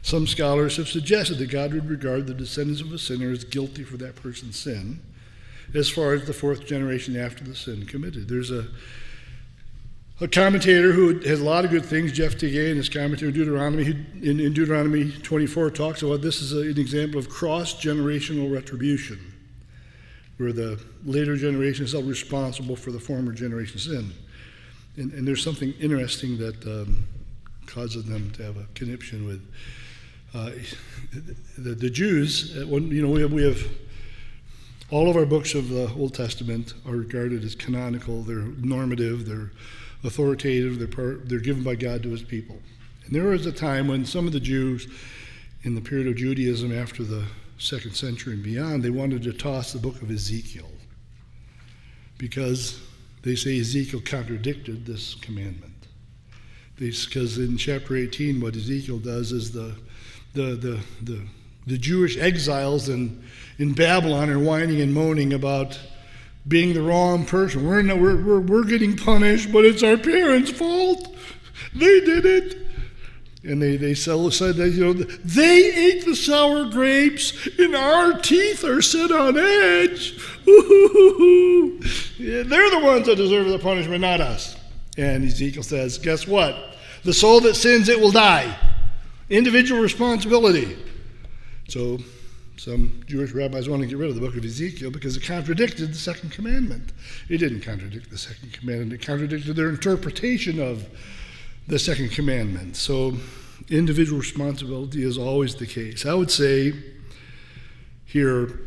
Some scholars have suggested that God would regard the descendants of a sinner as guilty for that person's sin, as far as the fourth generation after the sin committed. There's a A commentator who has a lot of good things, Jeff Tegay, in his commentary on Deuteronomy, in Deuteronomy 24, talks about this is an example of cross-generational retribution, where the later generation is held responsible for the former generation's sin. And there's something interesting that causes them to have a conniption with the Jews. We have all of our books of the Old Testament are regarded as canonical. They're normative. They're authoritative. They're given by God to his people. And there was a time when some of the Jews, in the period of Judaism after the 2nd century and beyond, they wanted to toss the book of Ezekiel because they say Ezekiel contradicted this commandment. Because in chapter 18, what Ezekiel does is the Jewish exiles in Babylon are whining and moaning about being the wrong person. We're getting punished, but it's our parents' fault. They did it. And they said that, they ate the sour grapes and our teeth are set on edge. Yeah, they're the ones that deserve the punishment, not us. And Ezekiel says, guess what? The soul that sins, it will die. Individual responsibility. So some Jewish rabbis want to get rid of the book of Ezekiel because it contradicted the second commandment. It didn't contradict the second commandment. It contradicted their interpretation of the second commandment. So individual responsibility is always the case. I would say here,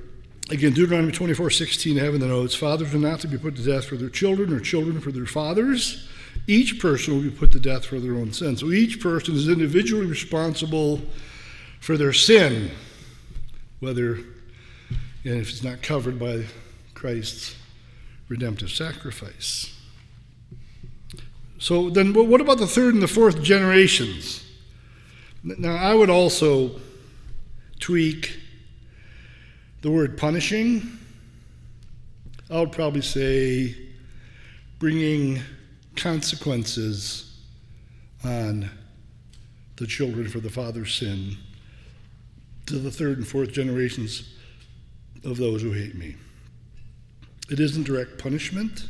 again, Deuteronomy 24:16, I have in the notes, fathers are not to be put to death for their children or children for their fathers. Each person will be put to death for their own sin. So each person is individually responsible for their sin, whether, and if it's not covered by Christ's redemptive sacrifice. So then what about the third and the fourth generations? Now, I would also tweak the word punishing. I would probably say bringing consequences on the children for the father's sin to the third and fourth generations of those who hate me. It isn't direct punishment.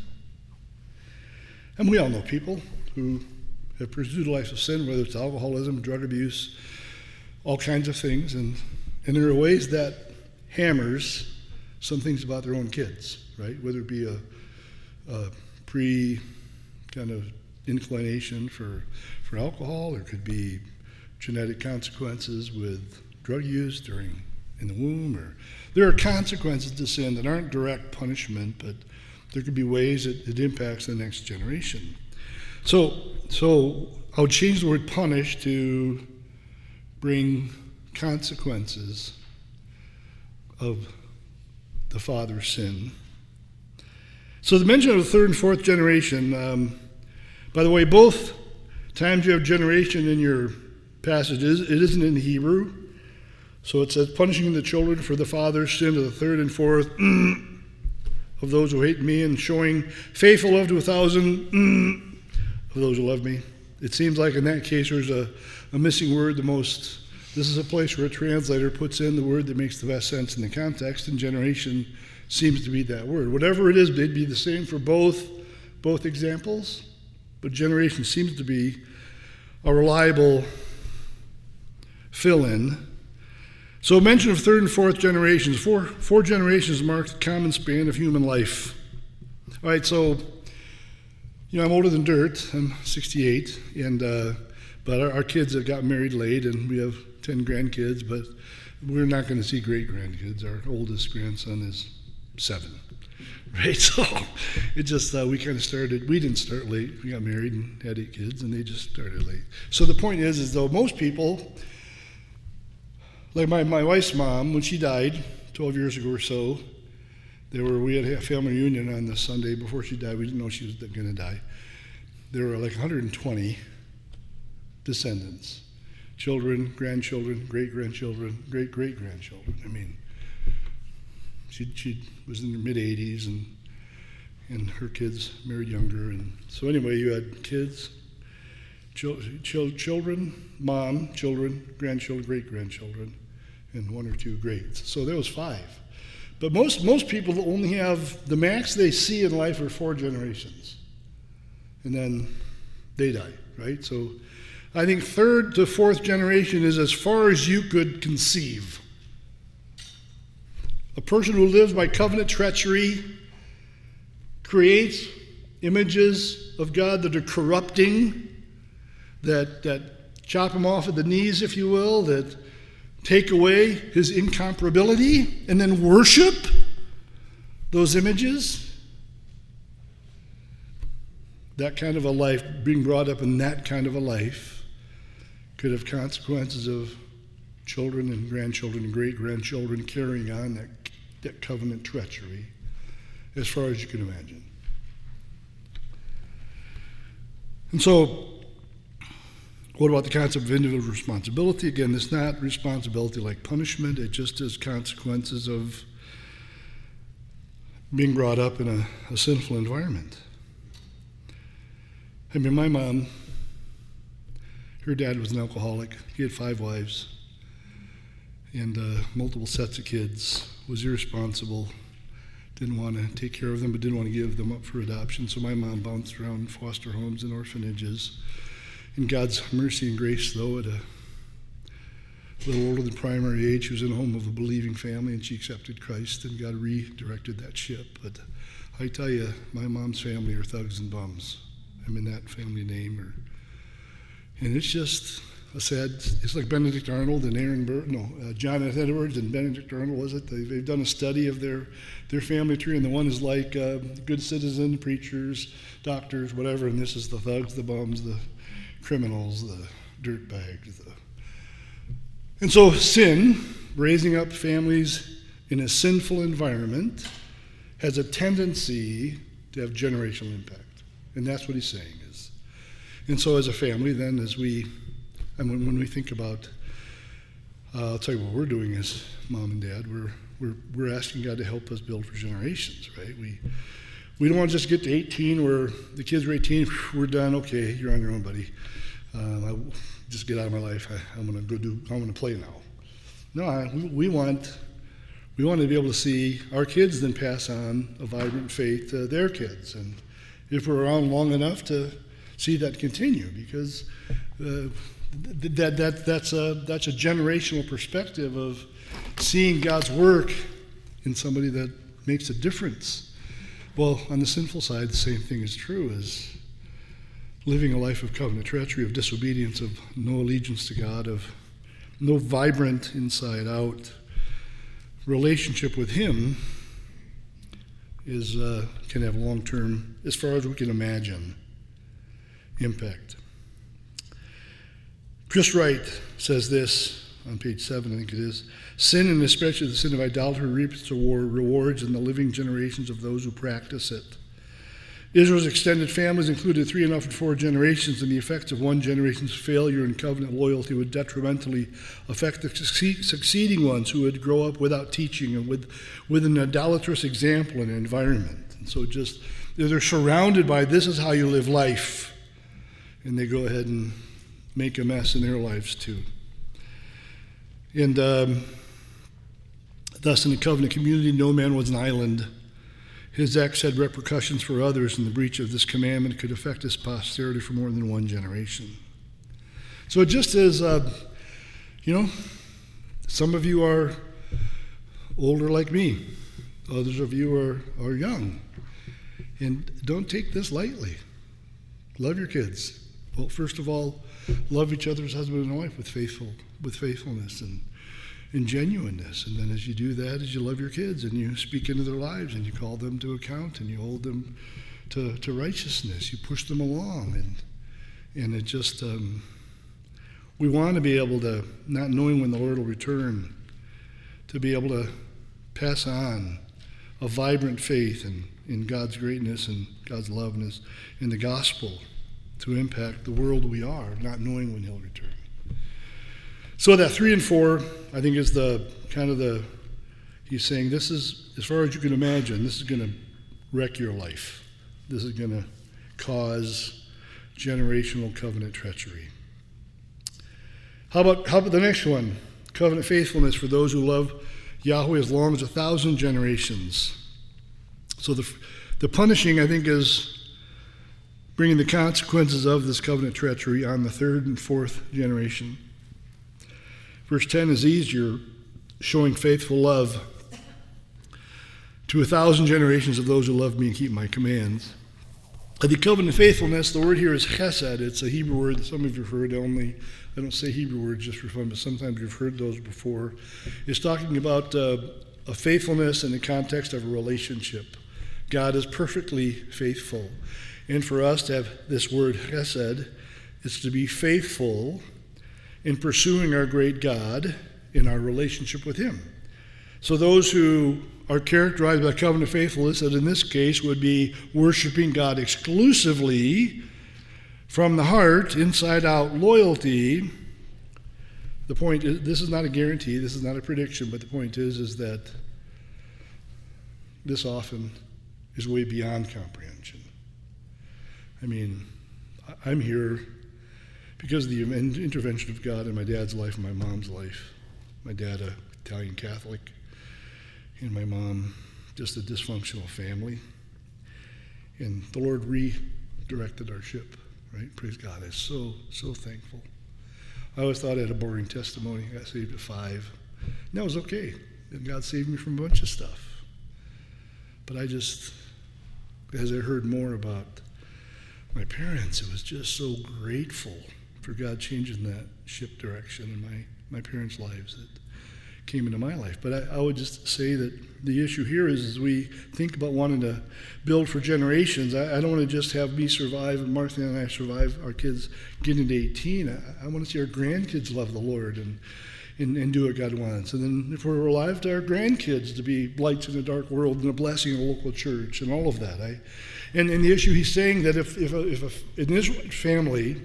And we all know people who have pursued a life of sin, whether it's alcoholism, drug abuse, all kinds of things. And there are ways that hammers some things about their own kids, right? Whether it be a pre kind of inclination for alcohol, or it could be genetic consequences with drug use in the womb, or there are consequences to sin that aren't direct punishment, but there could be ways it impacts the next generation. So I would change the word punish to bring consequences of the father's sin. So the mention of the third and fourth generation, by the way, both times you have generation in your passages, it isn't in Hebrew. So it says, punishing the children for the father's sin of the third and fourth of those who hate me, and showing faithful love to 1,000 of those who love me. It seems like in that case there's a missing word. This is a place where a translator puts in the word that makes the best sense in the context, and generation seems to be that word. Whatever it is, it'd be the same for both examples, but generation seems to be a reliable fill-in. So mention of third and fourth generations. Four generations mark the common span of human life. All right, so I'm older than dirt. I'm 68, but our kids have got married late, and we have 10 grandkids, but we're not going to see great-grandkids. Our oldest grandson is 7, right? So it just, we kind of started, we didn't start late. We got married and had 8 kids, and they just started late. So the point is though most people, like my wife's mom, when she died 12 years ago or so, we had a family reunion on the Sunday before she died. We didn't know she was going to die. There were like 120 descendants, children, grandchildren, great-grandchildren, great-great-grandchildren. I mean, she was in her mid-80s, and her kids married younger. And so anyway, you had kids, children, mom, children, grandchildren, great-grandchildren, and 1 or 2 greats. So there was 5. But most people only have, the max they see in life are 4 generations. And then they die, right? So I think third to fourth generation is as far as you could conceive. A person who lives by covenant treachery creates images of God that are corrupting, that chop him off at the knees, if you will, that take away his incomparability, and then worship those images. That kind of a life, being brought up in that kind of a life, could have consequences of children and grandchildren and great-grandchildren carrying on that covenant treachery, as far as you can imagine. And so, what about the concept of individual responsibility? Again, it's not responsibility like punishment. It just is consequences of being brought up in a sinful environment. I mean, my mom, her dad was an alcoholic. He had 5 wives and multiple sets of kids, was irresponsible, didn't want to take care of them, but didn't want to give them up for adoption. So my mom bounced around foster homes and orphanages. In God's mercy and grace, though, at a little older than primary age, she was in a home of a believing family, and she accepted Christ, and God redirected that ship. But I tell you, my mom's family are thugs and bums. I'm in that family name. And it's just a sad, it's like Benedict Arnold and Jonathan Edwards and Benedict Arnold, was it? They've done a study of their family tree, and the one is like good citizen, preachers, doctors, whatever, and this is the thugs, the bums, the criminals, the dirtbags. And so sin, raising up families in a sinful environment, has a tendency to have generational impact. And that's what he's saying is. And so as a family, then, when we think about, I'll tell you what we're doing as mom and dad, we're asking God to help us build for generations, right? We don't want to just get to 18 where the kids are 18, we're done, okay, you're on your own, buddy. Just get out of my life. I'm going to play now. No, we want to be able to see our kids then pass on a vibrant faith to their kids. And if we're around long enough to see that continue, because that's a generational perspective of seeing God's work in somebody that makes a difference. Well, on the sinful side, the same thing is true, is living a life of covenant treachery, of disobedience, of no allegiance to God, of no vibrant inside-out relationship with Him can have long-term, as far as we can imagine, impact. Chris Wright says this on page 7, I think it is: sin, and especially the sin of idolatry, reaps the rewards in the living generations of those who practice it. Israel's extended families included 3 and often 4 generations, and the effects of one generation's failure in covenant loyalty would detrimentally affect the succeeding ones who would grow up without teaching and with an idolatrous example and environment. And so they're surrounded by, this is how you live life, and they go ahead and make a mess in their lives too. And thus in the covenant community, no man was an island. His acts had repercussions for others, and the breach of this commandment could affect his posterity for more than one generation. So just as, some of you are older like me, others of you are young, and don't take this lightly. Love your kids. Well, first of all, love each other as husband and wife with faithfulness and genuineness. And then as you do that, as you love your kids and you speak into their lives and you call them to account and you hold them to righteousness, you push them along. And it just, we want to be able to, not knowing when the Lord will return, to be able to pass on a vibrant faith in God's greatness and God's loveness in the gospel to impact the world we are, not knowing when He'll return. So that 3 and 4, I think, is he's saying, this is, as far as you can imagine, this is going to wreck your life. This is going to cause generational covenant treachery. How about the next one? Covenant faithfulness for those who love Yahweh as long as 1,000 generations. So the punishing, I think, is bringing the consequences of this covenant treachery on the third and fourth generation. Verse 10 is easier, showing faithful love to 1,000 generations of those who love me and keep my commands. The covenant faithfulness, the word here is chesed. It's a Hebrew word that some of you have heard only. I don't say Hebrew words just for fun, but sometimes you've heard those before. It's talking about a faithfulness in the context of a relationship. God is perfectly faithful. And for us to have this word chesed, it's to be faithful in pursuing our great God in our relationship with him. So those who are characterized by covenant faithfulness, that in this case would be worshiping God exclusively from the heart, inside out loyalty. The point is, this is not a guarantee, this is not a prediction, but the point is that this often is way beyond comprehension. I mean, I'm here because of the intervention of God in my dad's life and my mom's life. My dad, an Italian Catholic, and my mom, just a dysfunctional family. And the Lord redirected our ship, right? Praise God. I'm so thankful. I always thought I had a boring testimony. I got saved at 5. And that was okay. And God saved me from a bunch of stuff. But I just, as I heard more about my parents, it was just so grateful for God changing that ship direction in my parents' lives that came into my life. But I would just say that the issue here is as we think about wanting to build for generations, I don't want to just have me survive and Martha and I survive our kids getting to 18. I want to see our grandkids love the Lord and do what God wants. And then if we're alive, to our grandkids to be lights in a dark world and a blessing in a local church and all of that. And the issue he's saying that if an Israelite family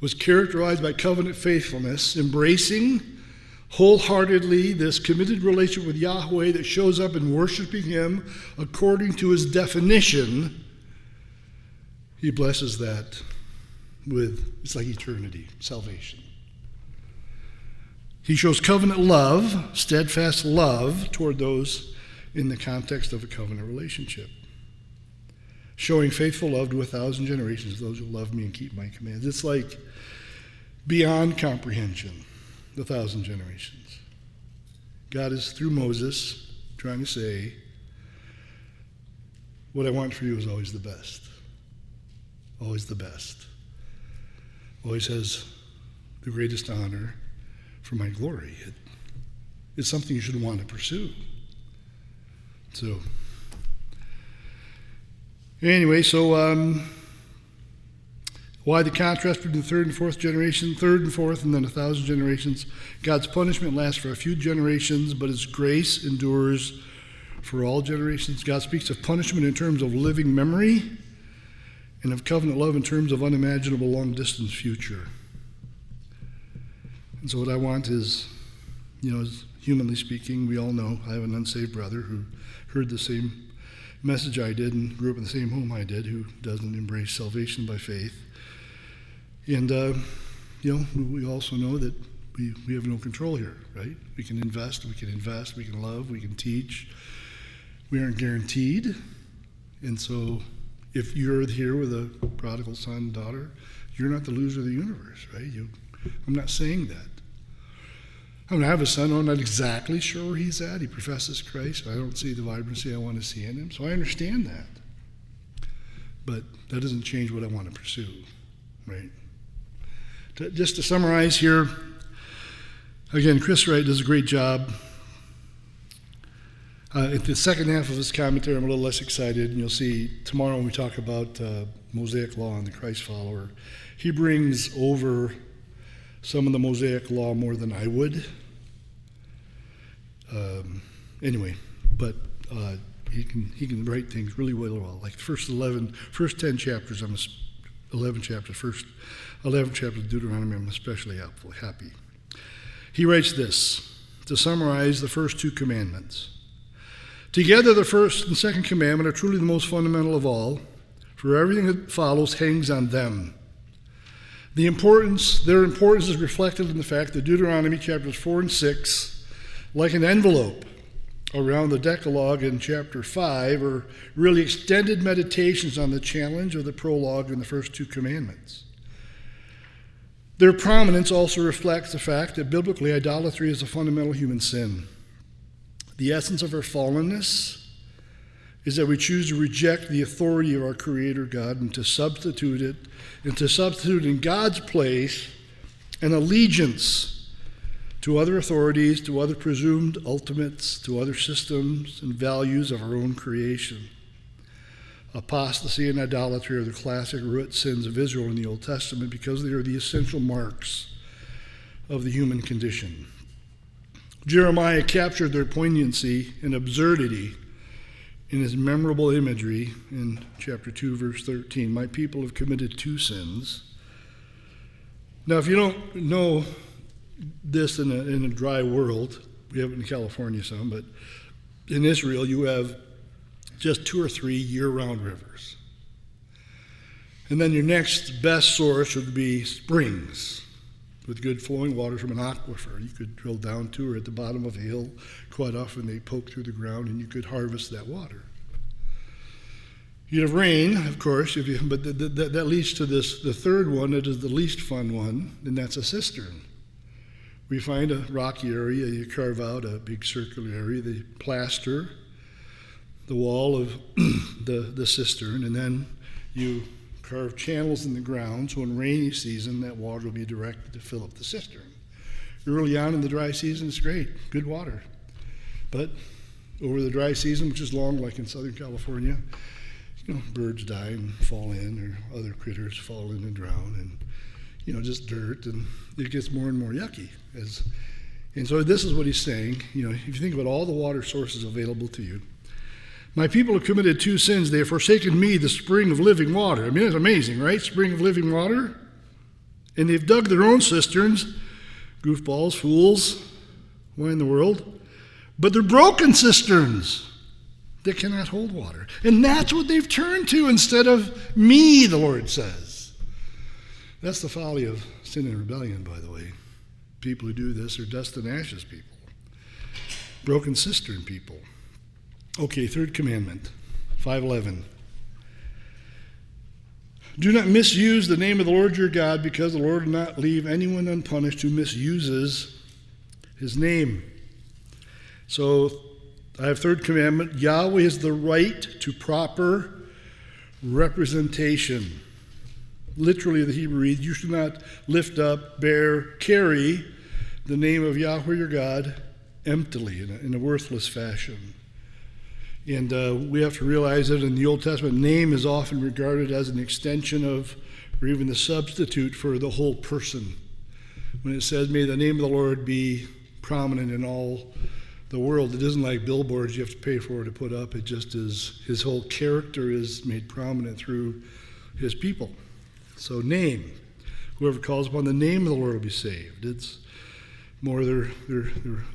was characterized by covenant faithfulness, embracing wholeheartedly this committed relationship with Yahweh that shows up in worshiping him according to his definition, he blesses that with, it's like eternity, salvation. He shows covenant love, steadfast love toward those in the context of a covenant relationship. Showing faithful love to 1,000 generations of those who love me and keep my commands. It's like beyond comprehension, the 1,000 generations. God is, through Moses, trying to say, what I want for you is always the best. Always the best. Always has the greatest honor for my glory. It's something you should want to pursue. So, anyway, why the contrast between the third and fourth generation, third and fourth, and then 1,000 generations? God's punishment lasts for a few generations, but his grace endures for all generations. God speaks of punishment in terms of living memory and of covenant love in terms of unimaginable long-distance future. And so what I want is, as humanly speaking, we all know I have an unsaved brother who heard the same message I did and grew up in the same home I did, who doesn't embrace salvation by faith. And, we also know that we have no control here, right? We can invest, we can love, we can teach. We aren't guaranteed. And so if you're here with a prodigal son, daughter, you're not the loser of the universe, right? I'm not saying that. I have a son, I'm not exactly sure where he's at. He professes Christ. I don't see the vibrancy I want to see in him. So I understand that. But that doesn't change what I want to pursue, right? Just to summarize here, again, Chris Wright does a great job. At the second half of his commentary, I'm a little less excited, and you'll see tomorrow when we talk about Mosaic law and the Christ follower, he brings over some of the Mosaic law more than I would. But he can write things really well. Like the first 10 chapters, 11 chapters of Deuteronomy, I'm especially happy. He writes this, to summarize the first 2 commandments. Together, the first and second commandment are truly the most fundamental of all, for everything that follows hangs on them. Their importance is reflected in the fact that Deuteronomy chapters 4 and 6, like an envelope, around the Decalogue in chapter 5 are really extended meditations on the challenge of the prologue in the first two commandments. Their prominence also reflects the fact that biblically idolatry is a fundamental human sin. The essence of our fallenness is that we choose to reject the authority of our Creator God and to substitute in God's place an allegiance to other authorities, to other presumed ultimates, to other systems and values of our own creation. Apostasy and idolatry are the classic root sins of Israel in the Old Testament because they are the essential marks of the human condition. Jeremiah captured their poignancy and absurdity in his memorable imagery in chapter 2, verse 13. My people have committed two sins. Now, if you don't know this in a dry world, we have it in California some, but in Israel you have just 2 or 3 year-round rivers. And then your next best source would be springs with good flowing water from an aquifer. You could drill down to or at the bottom of a hill quite often they poke through the ground and you could harvest that water. You'd have rain, of course, but that leads to the third one. It is the least fun one, and that's a cistern. We find a rocky area, you carve out a big circular area, they plaster the wall of the cistern, and then you carve channels in the ground, so in rainy season that water will be directed to fill up the cistern. Early on in the dry season, it's great, good water. But over the dry season, which is long, like in Southern California, birds die and fall in, or other critters fall in and drown, and just dirt, and it gets more and more yucky. And so this is what he's saying. If you think about all the water sources available to you, my people have committed two sins. They have forsaken me, the spring of living water. I mean, it's amazing, right? Spring of living water. And they've dug their own cisterns. Goofballs, fools. Why in the world? But they're broken cisterns that cannot hold water. And that's what they've turned to instead of me, the Lord says. That's the folly of sin and rebellion, by the way. People who do this are dust and ashes people. Broken cistern people. Okay, third commandment, 5:11. Do not misuse the name of the Lord your God, because the Lord will not leave anyone unpunished who misuses his name. So I have third commandment. Yahweh has the right to proper representation. Literally, the Hebrew reads, you should not lift up, bear, carry the name of Yahweh your God emptily, in a worthless fashion. And we have to realize that in the Old Testament, name is often regarded as an extension of, or even the substitute for the whole person. When it says, may the name of the Lord be prominent in all the world, it isn't like billboards you have to pay for to put up. It just is, his whole character is made prominent through his people. So name. Whoever calls upon the name of the Lord will be saved. It's more they're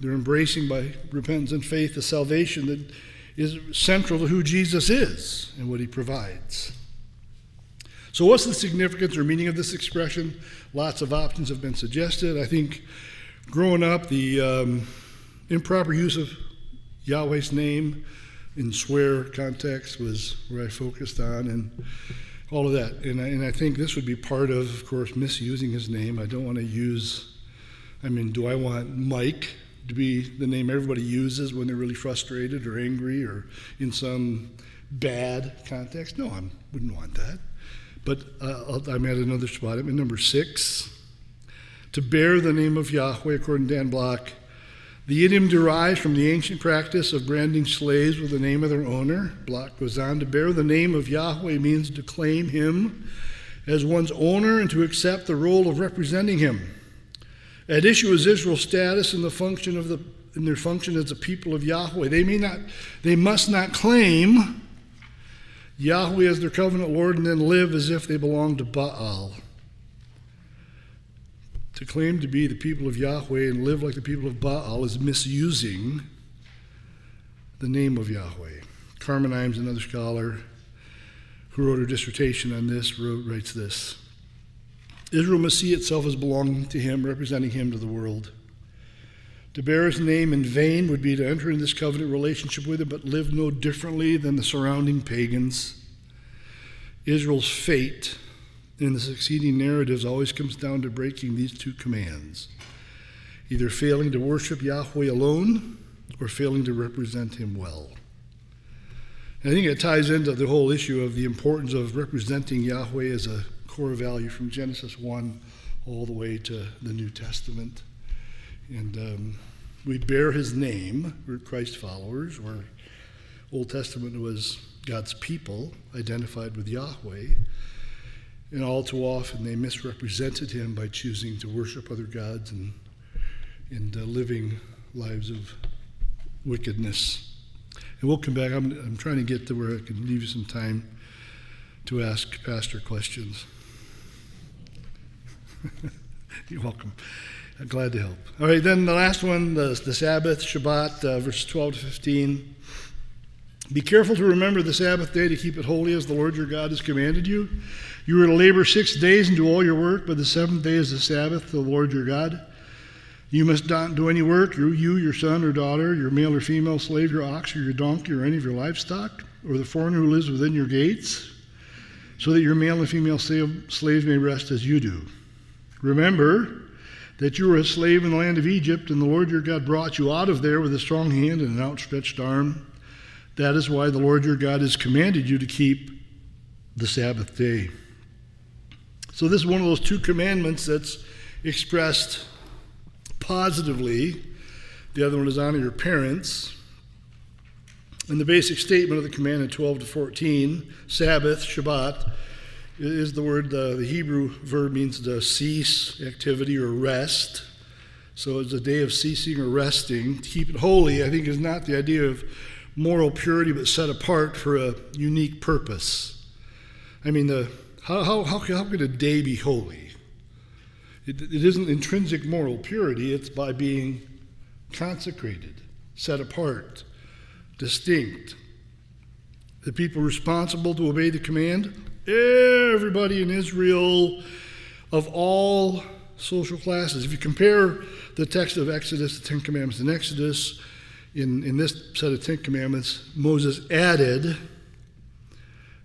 embracing by repentance and faith the salvation that is central to who Jesus is and what he provides. So what's the significance or meaning of this expression? Lots of options have been suggested. I think growing up, the improper use of Yahweh's name in swear context was where I focused on, and all of that. And I think this would be part of course, misusing his name. I don't want to use, do I want Mike to be the name everybody uses when they're really frustrated or angry or in some bad context? No, I wouldn't want that. But I'm at another spot. I'm in number 6. To bear the name of Yahweh, according to Dan Block, the idiom derives from the ancient practice of branding slaves with the name of their owner. Block goes on, to bear the name of Yahweh means to claim him as one's owner and to accept the role of representing him. At issue is Israel's status in their function as the people of Yahweh. They must not claim Yahweh as their covenant Lord and then live as if they belong to Baal. To claim to be the people of Yahweh and live like the people of Baal is misusing the name of Yahweh. Carmen Imes, another scholar who wrote her dissertation on this, writes this. Israel must see itself as belonging to him, representing him to the world. To bear his name in vain would be to enter into this covenant relationship with him, but live no differently than the surrounding pagans. Israel's fate in the succeeding narratives always comes down to breaking these two commands, either failing to worship Yahweh alone or failing to represent him well. And I think it ties into the whole issue of the importance of representing Yahweh as a core value from Genesis 1 all the way to the New Testament. And we bear his name. We're Christ followers, where Old Testament was God's people identified with Yahweh. And all too often they misrepresented him by choosing to worship other gods and living lives of wickedness. And we'll come back. I'm trying to get to where I can leave you some time to ask Pastor questions. You're welcome. I'm glad to help. All right, then the last one, the Sabbath, Shabbat, verses 12 to 15. Be careful to remember the Sabbath day to keep it holy as the Lord your God has commanded you. You are to labor 6 days and do all your work, but the seventh day is the Sabbath to the Lord your God. You must not do any work, you, your son or daughter, your male or female slave, your ox or your donkey, or any of your livestock, or the foreigner who lives within your gates, so that your male and female slaves may rest as you do. Remember that you were a slave in the land of Egypt, and the Lord your God brought you out of there with a strong hand and an outstretched arm. That is why the Lord your God has commanded you to keep the Sabbath day. So this is one of those two commandments that's expressed positively. The other one is honor your parents. And the basic statement of the command in 12 to 14, Sabbath, Shabbat, is the word, the Hebrew verb means to cease activity or rest. So it's a day of ceasing or resting. To keep it holy, I think, is not the idea of moral purity, but set apart for a unique purpose. I mean, how could a day be holy? It isn't intrinsic moral purity. It's by being consecrated, set apart, distinct. The people responsible to obey the command, everybody in Israel of all social classes. If you compare the text of Exodus, the Ten Commandments in Exodus, in this set of Ten Commandments, Moses added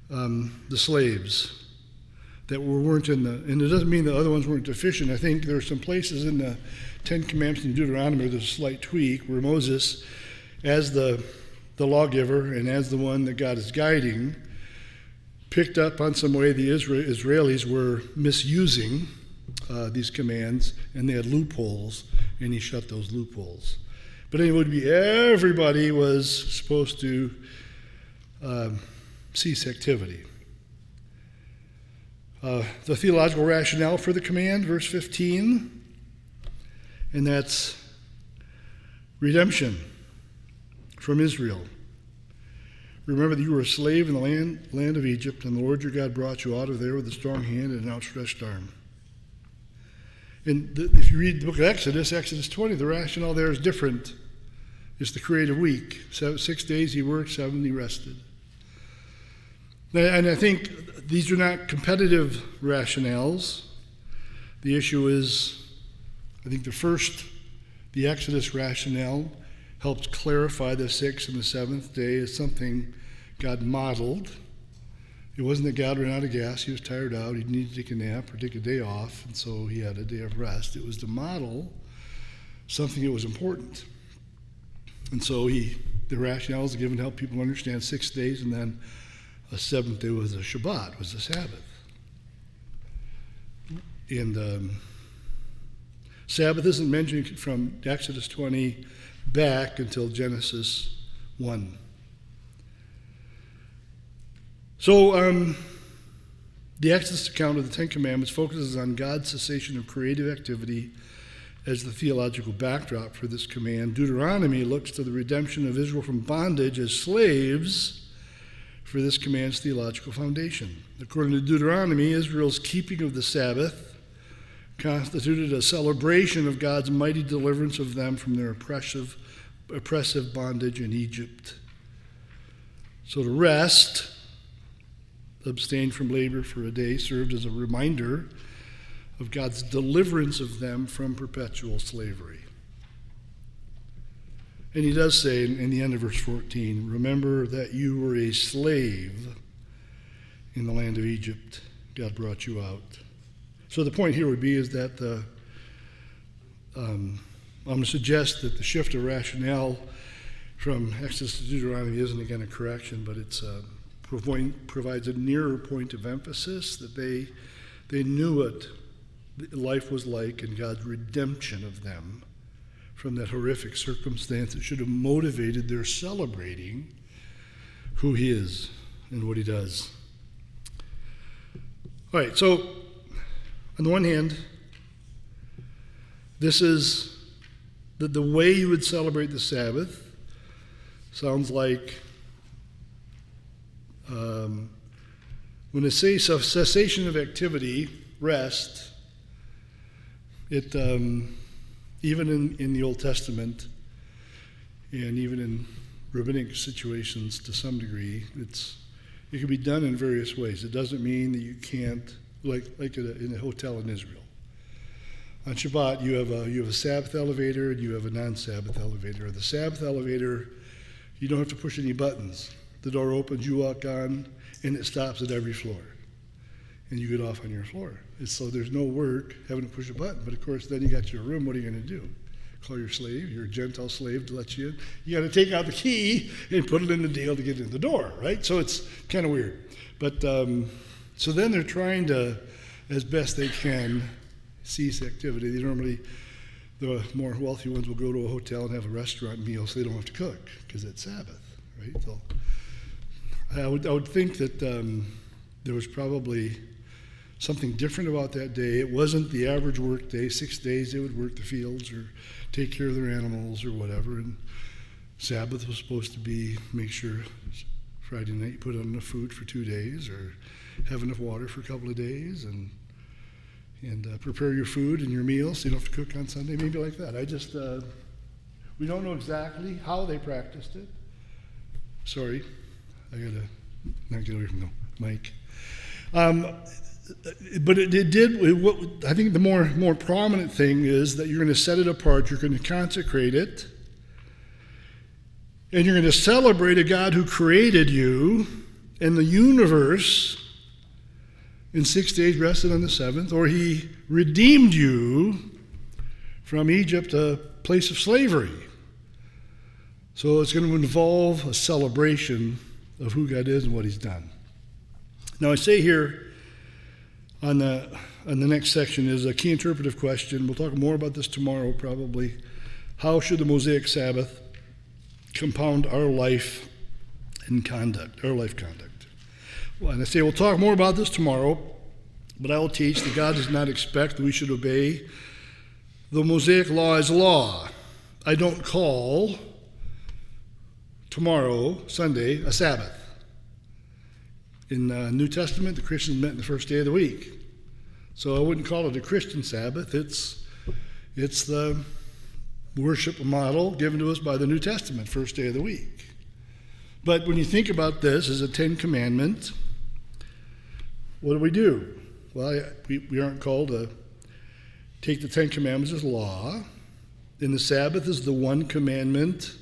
the slaves that weren't in the, and it doesn't mean the other ones weren't deficient. I think there are some places in the Ten Commandments in Deuteronomy where there's a slight tweak where Moses, as the lawgiver and as the one that God is guiding, picked up on some way the Israelis were misusing these commands, and they had loopholes, and he shut those loopholes. But anyway, everybody was supposed to cease activity. The theological rationale for the command, verse 15, and that's redemption from Israel. Remember that you were a slave in the land of Egypt, and the Lord your God brought you out of there with a strong hand and an outstretched arm. And if you read the book of Exodus 20, the rationale there is different. It's the creative week. 6 days he worked, 7 he rested. And I think these are not competitive rationales. The issue is, I think the Exodus rationale helps clarify the 6th and the 7th day as something God modeled. It wasn't that God ran out of gas, he was tired out, he needed to take a nap or take a day off, and so he had a day of rest. It was to model something that was important. And so the rationale is given to help people understand 6 days, and then a 7th day was a Shabbat, was the Sabbath. And Sabbath isn't mentioned from Exodus 20 back until Genesis 1. So the Exodus account of the Ten Commandments focuses on God's cessation of creative activity as the theological backdrop for this command. Deuteronomy looks to the redemption of Israel from bondage as slaves for this command's theological foundation. According to Deuteronomy, Israel's keeping of the Sabbath constituted a celebration of God's mighty deliverance of them from their oppressive bondage in Egypt. So to rest, abstain from labor for a day, served as a reminder of God's deliverance of them from perpetual slavery. And he does say in the end of verse 14, remember that you were a slave in the land of Egypt. God brought you out. So the point here would be is that I'm going to suggest that the shift of rationale from Exodus to Deuteronomy isn't again a correction, but it's provides a nearer point of emphasis that they knew what life was like and God's redemption of them from that horrific circumstance that should have motivated their celebrating who he is and what he does. All right, so on the one hand, this is the way you would celebrate the Sabbath. Sounds like when it says cessation of activity, rest, it even in the Old Testament and even in rabbinic situations to some degree, it can be done in various ways. It doesn't mean that you can't, like in a hotel in Israel. On Shabbat, you have a Sabbath elevator and you have a non-Sabbath elevator. The Sabbath elevator, you don't have to push any buttons. The door opens, you walk on, and it stops at every floor. And you get off on your floor. So there's no work having to push a button. But of course, then you got your room. What are you going to do? Call your slave, your Gentile slave, to let you in. You got to take out the key and put it in the deal to get in the door, right? So it's kind of weird. But so then they're trying to, as best they can, cease activity. The more wealthy ones will go to a hotel and have a restaurant meal so they don't have to cook because it's Sabbath, right? So I would think that there was probably something different about that day. It wasn't the average work day. 6 days they would work the fields or take care of their animals or whatever. And Sabbath was supposed to be make sure Friday night you put on enough food for 2 days or have enough water for a couple of days and prepare your food and your meals so you don't have to cook on Sunday, maybe like that. We don't know exactly how they practiced it. Sorry, I got to not get away from the mic. But it did, I think the more prominent thing is that you're going to set it apart, you're going to consecrate it, and you're going to celebrate a God who created you and the universe in 6 days, rested on the seventh, or he redeemed you from Egypt, a place of slavery. So it's going to involve a celebration of who God is and what he's done. Now I say here on the next section is a key interpretive question. We'll talk more about this tomorrow probably. How should the Mosaic Sabbath compound our life and conduct, our life conduct? Well, and I say we'll talk more about this tomorrow, but I will teach that God does not expect that we should obey the Mosaic law as law. I don't call tomorrow, Sunday, a Sabbath. In the New Testament, the Christians met on the first day of the week. So I wouldn't call it a Christian Sabbath. It's the worship model given to us by the New Testament, first day of the week. But when you think about this as a Ten Commandment, what do? Well, we aren't called to take the Ten Commandments as law. And the Sabbath is the one commandment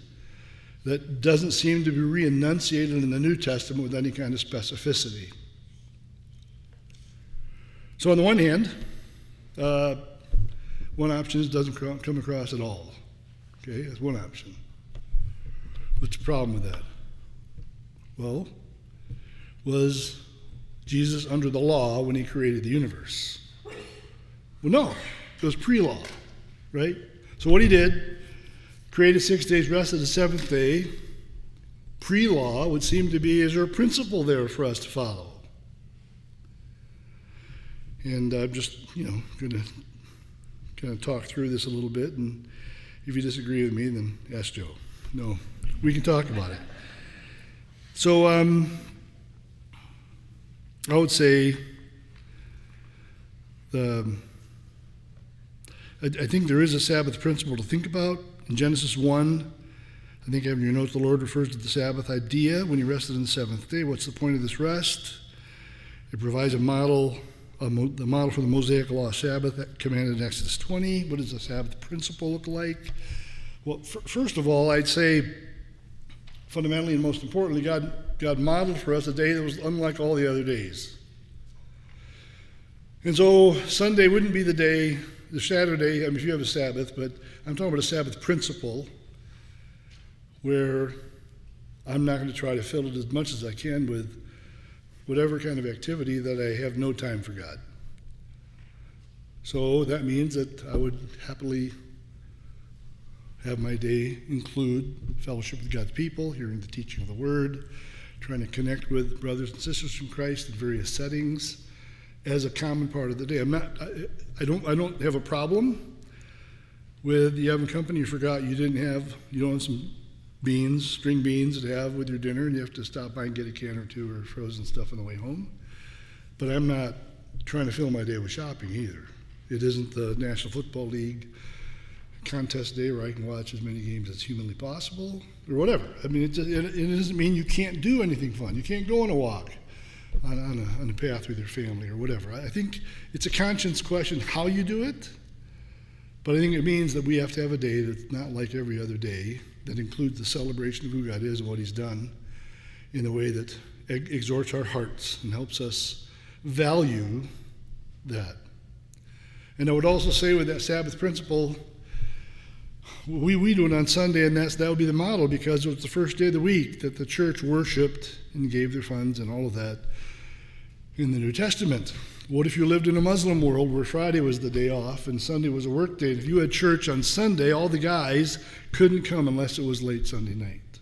that doesn't seem to be re-enunciated in the New Testament with any kind of specificity. So on the one hand, one option is it doesn't come across at all. Okay, that's one option. What's the problem with that? Well, was Jesus under the law when he created the universe? Well, no. It was pre-law, right? So what he did, created 6 days, rested the seventh day. Pre-law would seem to be, is there a principle there for us to follow? And I'm just, going to kind of talk through this a little bit, and if you disagree with me, then ask Joe. No, we can talk about it. So I would say I think there is a Sabbath principle to think about. In Genesis 1, I think having your notes, the Lord refers to the Sabbath idea when he rested on the seventh day. What's the point of this rest? It provides the model for the Mosaic law Sabbath that commanded in Exodus 20. What does the Sabbath principle look like? Well, first of all, I'd say fundamentally and most importantly, God modeled for us a day that was unlike all the other days. And so Sunday wouldn't be the Saturday, I mean, if you have a Sabbath, but I'm talking about a Sabbath principle where I'm not going to try to fill it as much as I can with whatever kind of activity that I have no time for God. So that means that I would happily have my day include fellowship with God's people, hearing the teaching of the Word, trying to connect with brothers and sisters from Christ in various settings as a common part of the day. I don't have a problem with you having company you forgot you don't have some beans, string beans to have with your dinner, and you have to stop by and get a can or two or frozen stuff on the way home. But I'm not trying to fill my day with shopping either. It isn't the National Football League contest day where I can watch as many games as humanly possible or whatever. I mean, it doesn't mean you can't do anything fun. You can't go on a walk on a path with your family or whatever. I think it's a conscience question how you do it, but I think it means that we have to have a day that's not like every other day, that includes the celebration of who God is and what He's done in a way that exhorts our hearts and helps us value that. And I would also say with that Sabbath principle, we do it on Sunday, and that would be the model because it was the first day of the week that the church worshiped and gave their funds and all of that in the New Testament. What if you lived in a Muslim world where Friday was the day off and Sunday was a work day? If you had church on Sunday, all the guys couldn't come unless it was late Sunday night.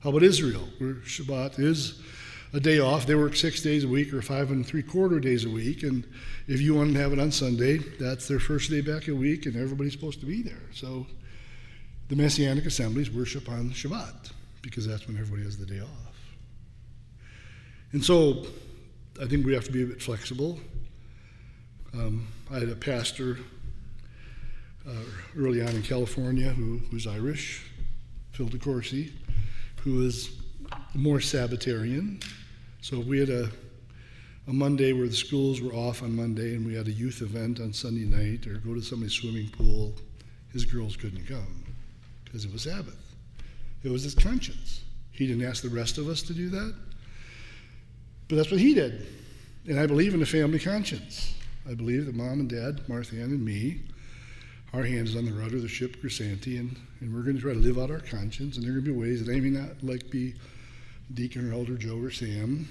How about Israel, where Shabbat is a day off? They work 6 days a week or 5 3/4 days a week, and if you wanted to have it on Sunday, that's their first day back a week, and everybody's supposed to be there. So the Messianic assemblies worship on Shabbat because that's when everybody has the day off. And so I think we have to be a bit flexible. I had a pastor early on in California who's Irish, Phil DeCourcy, who is more Sabbatarian. So if we had a Monday where the schools were off on Monday and we had a youth event on Sunday night or go to somebody's swimming pool, his girls couldn't come because it was Sabbath. It was his conscience. He didn't ask the rest of us to do that, but that's what he did. And I believe in a family conscience. I believe that Mom and Dad, Martha Ann and me, our hand is on the rudder of the ship Grisanti, and we're going to try to live out our conscience, and there are going to be ways that I may not be Deacon or Elder Joe or Sam,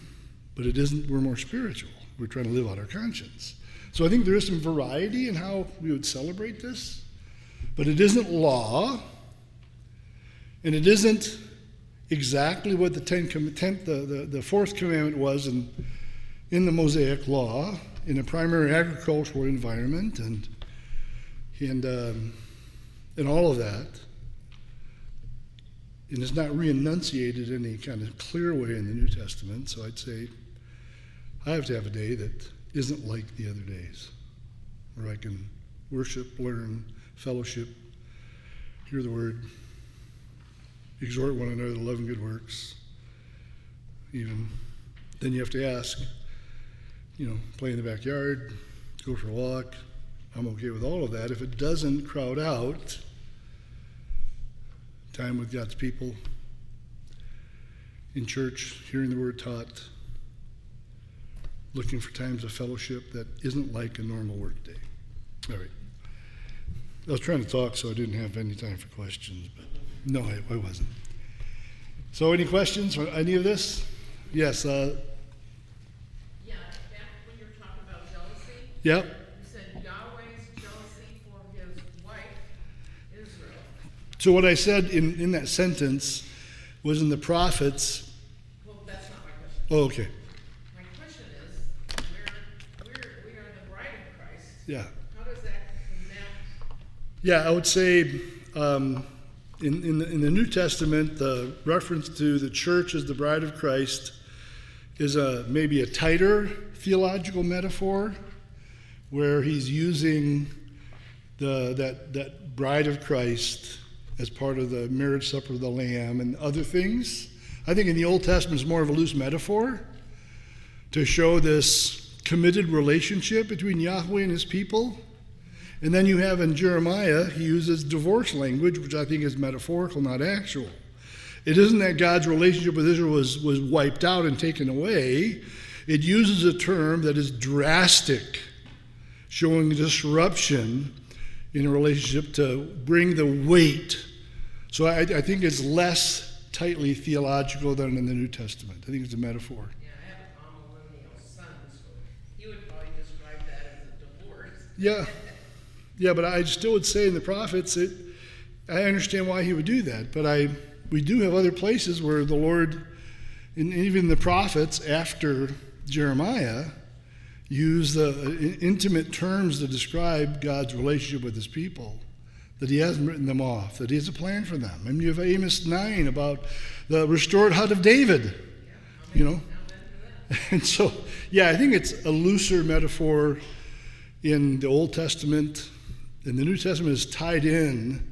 but it isn't, we're more spiritual. We're trying to live out our conscience. So I think there is some variety in how we would celebrate this, but it isn't law, and it isn't exactly what the fourth commandment was in the Mosaic Law, in a primary agricultural environment, and all of that. And it's not re-enunciated in any kind of clear way in the New Testament, so I'd say I have to have a day that isn't like the other days, where I can worship, learn, fellowship, hear the Word, exhort one another to love and good works. Even then you have to ask, play in the backyard, go for a walk. I'm okay with all of that if it doesn't crowd out time with God's people, in church, hearing the Word taught, looking for times of fellowship that isn't like a normal work day. All right. I was trying to talk, so I didn't have any time for questions, but no, I wasn't. So any questions on any of this? Yes. Yeah, back when you were talking about jealousy. Yep. You said Yahweh's jealousy for his wife, Israel. So what I said in that sentence was in the prophets. Well, that's not my question. Oh, okay. My question is, we are the bride of Christ. Yeah. How does that connect? Yeah, I would say in the New Testament, the reference to the church as the bride of Christ is maybe a tighter theological metaphor, where he's using that bride of Christ as part of the marriage supper of the Lamb and other things. I think in the Old Testament it's more of a loose metaphor to show this committed relationship between Yahweh and his people. And then you have in Jeremiah, he uses divorce language, which I think is metaphorical, not actual. It isn't that God's relationship with Israel was wiped out and taken away. It uses a term that is drastic, showing disruption in a relationship to bring the weight. So I think it's less tightly theological than in the New Testament. I think it's a metaphor. Yeah, I have a millennial son, so he would probably describe that as a divorce. Yeah, but I still would say in the prophets, I understand why he would do that. But we do have other places where the Lord, and even the prophets after Jeremiah, use the intimate terms to describe God's relationship with his people, that he hasn't written them off, that he has a plan for them. And you have Amos 9 about the restored hut of David, you know. And so, I think it's a looser metaphor in the Old Testament, and the New Testament is tied in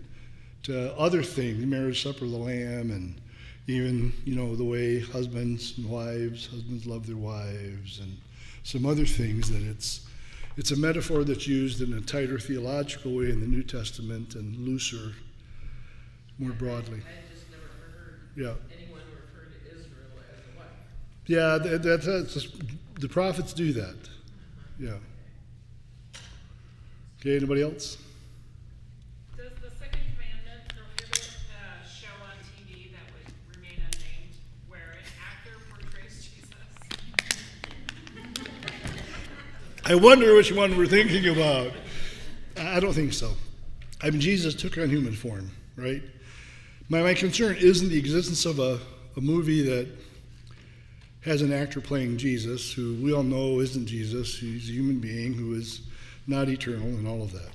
to other things, the marriage supper of the Lamb, and even, the way husbands love their wives, and some other things, that it's a metaphor that's used in a tighter theological way in the New Testament and looser, more broadly. I just never heard anyone refer to Israel as a wife. Yeah, that's the prophets do that. Yeah. Okay, anybody else? Does the second commandment prohibit a show on TV that would remain unnamed where an actor portrays Jesus? I wonder which one we're thinking about. I don't think so. I mean, Jesus took on human form, right? My concern isn't the existence of a movie that has an actor playing Jesus, who we all know isn't Jesus. He's a human being who is not eternal and all of that.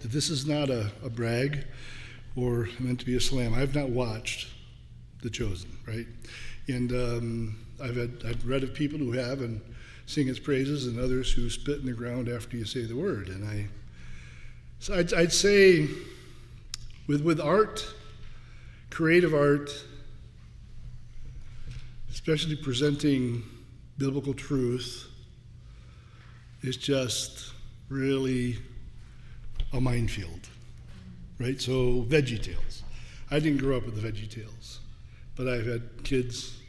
This is not a brag or meant to be a slam. I've not watched The Chosen, right? And I've read of people who have and sing its praises, and others who spit in the ground after you say the word. And I'd say with art, creative art, especially presenting biblical truth, is just really a minefield, right? So VeggieTales. I didn't grow up with the VeggieTales, but I've had kids,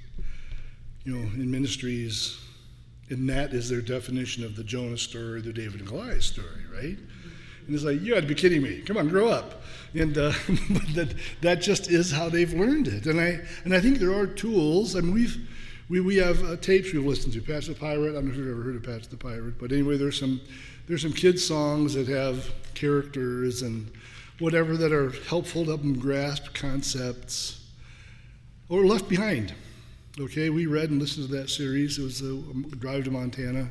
in ministries, and that is their definition of the Jonah story, the David and Goliath story, right? And it's like, you got to be kidding me. Come on, grow up. And that just is how they've learned it. And I think there are tools. I mean, we have tapes we've listened to. Patch the Pirate. I don't know if you've ever heard of Patch the Pirate, but anyway, there's some kids songs that have characters and whatever that are helpful to help them grasp concepts, or left behind. Okay, we read and listened to that series. It was a Drive to Montana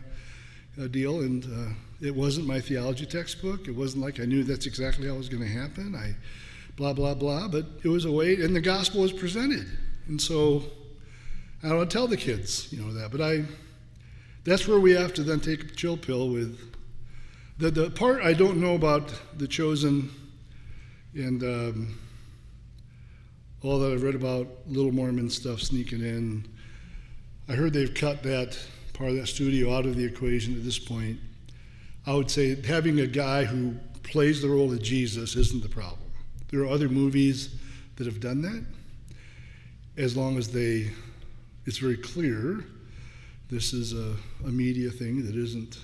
deal, and it wasn't my theology textbook. It wasn't like I knew that's exactly how it was going to happen. Blah, blah, blah, but it was a way, and the gospel was presented. And so I don't want to tell the kids, that, but that's where we have to then take a chill pill with the part I don't know about The Chosen and all that I've read about Little Mormon stuff sneaking in. I heard they've cut that part of that studio out of the equation at this point. I would say having a guy who plays the role of Jesus isn't the problem. There are other movies that have done that, as long as it's very clear this is a media thing that isn't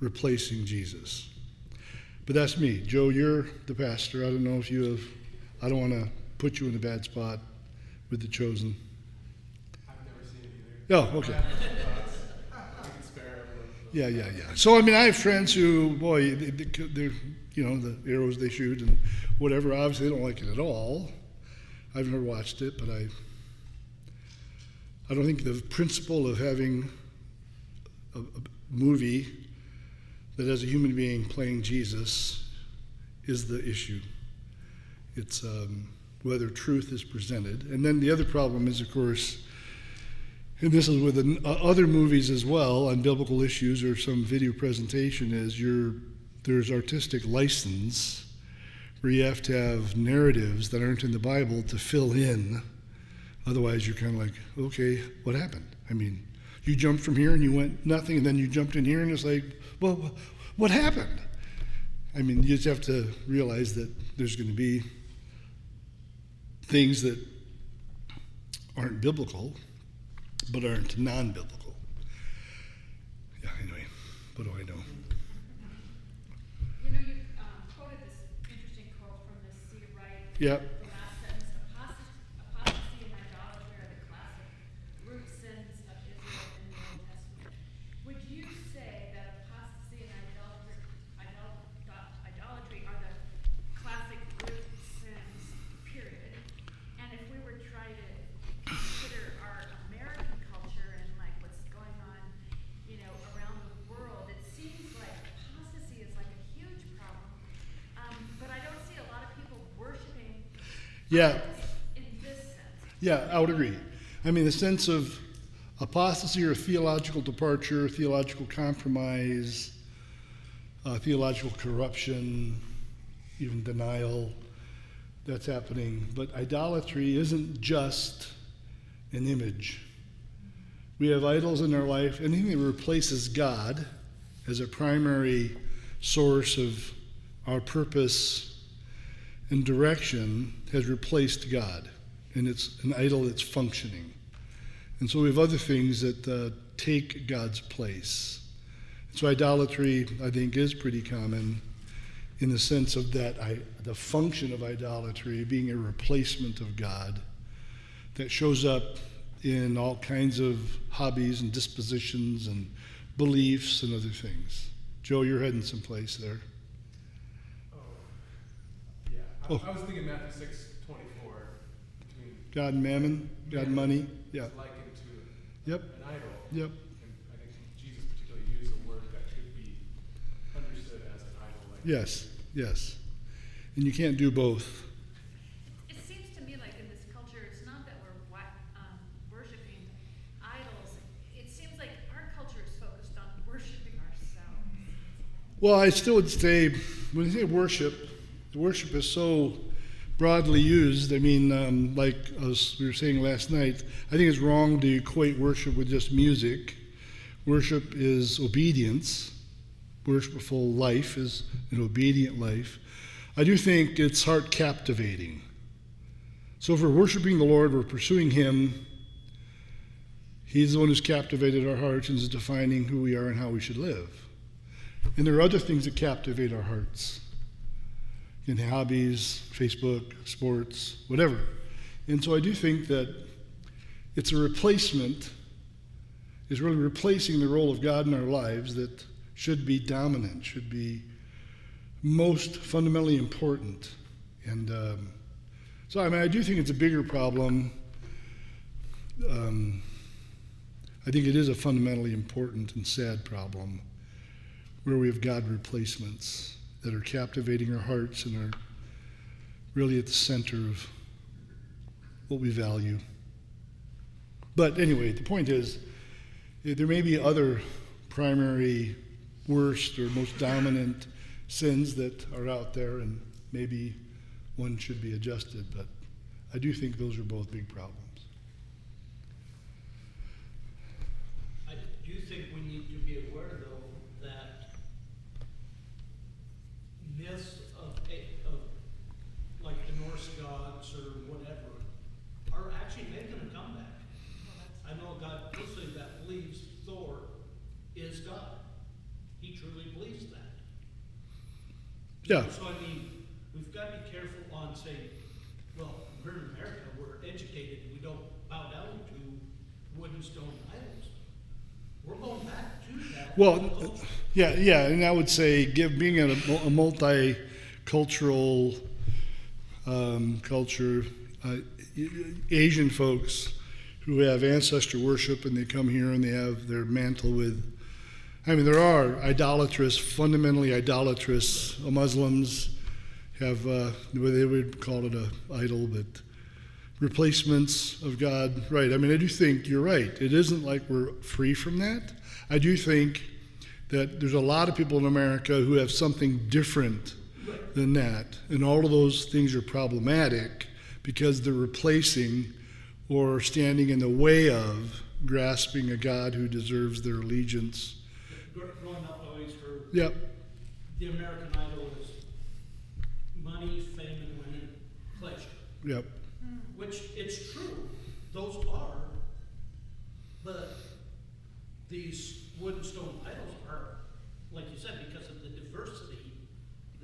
replacing Jesus. But that's me. Joe, you're the pastor. I don't know if you have, I don't want to put you in a bad spot with The Chosen. I've never seen it either. Oh, okay. I can spare everyone. Yeah. So, I mean, I have friends who, boy, they're, the arrows they shoot and whatever, obviously they don't like it at all. I've never watched it, but I don't think the principle of having a movie that has a human being playing Jesus is the issue. It's whether truth is presented. And then the other problem is, of course, and this is with other movies as well on biblical issues or some video presentation, is there's artistic license where you have to have narratives that aren't in the Bible to fill in. Otherwise, you're kind of like, okay, what happened? I mean, you jumped from here and you went nothing, and then you jumped in here and it's like, well, what happened? I mean, you just have to realize that there's going to be things that aren't biblical, but aren't non-biblical. Yeah, anyway, what do I know? You know, you quoted this interesting quote from the C. Wright. Yeah. The last sentence, apostasy and idolatry are the classic root sins of Israel in the Old Testament. Would you say that apostasy and idolatry are the classic root sins, period? And if we were trying to consider our American culture and like what's going on, you know, around the world, it seems like apostasy is like a huge problem. But I don't see a lot of people worshiping Yeah. in this sense. Yeah, I would agree. I mean, the sense of apostasy or theological departure, theological compromise, theological corruption, even denial, that's happening. But idolatry isn't just an image. We have idols in our life. Anything that replaces God as a primary source of our purpose and direction has replaced God. And it's an idol that's functioning. And so we have other things that take God's place. So idolatry, I think, is pretty common in the sense of that the function of idolatry being a replacement of God that shows up in all kinds of hobbies and dispositions and beliefs and other things. Joe, you're heading someplace there. Yeah, Oh. I was thinking Matthew 6:24. Between God and mammon, God and money. Yeah. is likened to Yep. an idol. Yep. And I think Jesus particularly used a word that could be understood as an idol. Like Yes. Yes. And you can't do both. It seems to me like in this culture, it's not that we're worshiping idols. It seems like our culture is focused on worshiping ourselves. Well, I still would say, when you say worship, the worship is so broadly used. I mean, like we were saying last night, I think it's wrong to equate worship with just music. Worship is obedience. Worshipful life is an obedient life. I do think it's heart captivating. So if we're worshiping the Lord, we're pursuing Him, He's the one who's captivated our hearts and is defining who we are and how we should live. And there are other things that captivate our hearts. In hobbies, Facebook, sports, whatever. And so I do think that it's a replacement, is really replacing the role of God in our lives that should be dominant, should be most fundamentally important. And so, I mean, I do think it's a bigger problem. I think it is a fundamentally important and sad problem where we have God replacements that are captivating our hearts and are really at the center of what we value. But anyway, the point is, there may be other primary, worst, or most dominant sins that are out there, and maybe one should be adjusted, but I do think those are both big problems. I do think we need to be aware, though, that myths of like the Norse gods or whatever are actually making a comeback. I know a God personally that believes Thor is God. He truly believes that. Yeah. So I mean, we've got to be careful on saying, well, we're in America, we're educated, we don't bow down to wood and stone idols. We're going back to that. Well, yeah, and I would say, being a multicultural culture, Asian folks who have ancestor worship and they come here and they have their mantle with, I mean, there are fundamentally idolatrous Muslims have, they would call it an idol, but replacements of God, right. I mean, I do think you're right. It isn't like we're free from that. I do think that there's a lot of people in America who have something different than that, and all of those things are problematic because they're replacing or standing in the way of grasping a God who deserves their allegiance. Growing up, I always heard Yep. the American idol is money, fame, and women, pleasure. Yep. Which it's true, those are, but these wood and stone idols are, like you said, because of the diversity,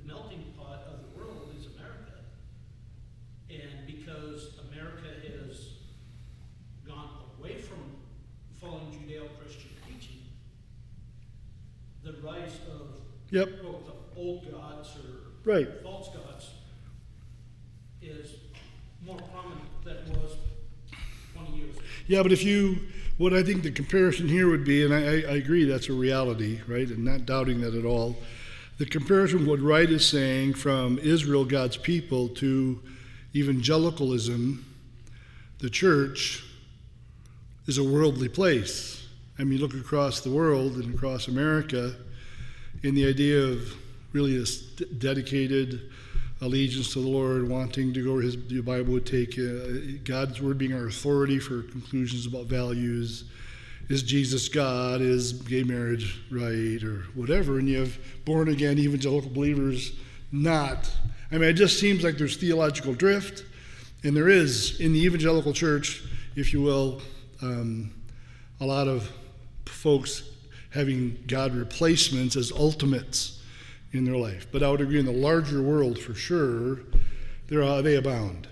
the melting pot of the world is America. And because America has gone away from following Judeo-Christian teaching, the rise of Yep. quote, the old gods or Right. false gods is more prominent than it was 20 years ago. Yeah, but what I think the comparison here would be, and I agree that's a reality, right, and not doubting that at all. The comparison, what Wright is saying from Israel, God's people, to evangelicalism, the church, is a worldly place. I mean, look across the world and across America, in the idea of really a dedicated allegiance to the Lord, wanting to go where the Bible would take, God's word being our authority for conclusions about values. Is Jesus God? Is gay marriage right? Or whatever. And you have born again evangelical believers not. I mean, it just seems like there's theological drift, and there is in the evangelical church, if you will, a lot of folks having God replacements as ultimates in their life. But I would agree in the larger world, for sure, they abound.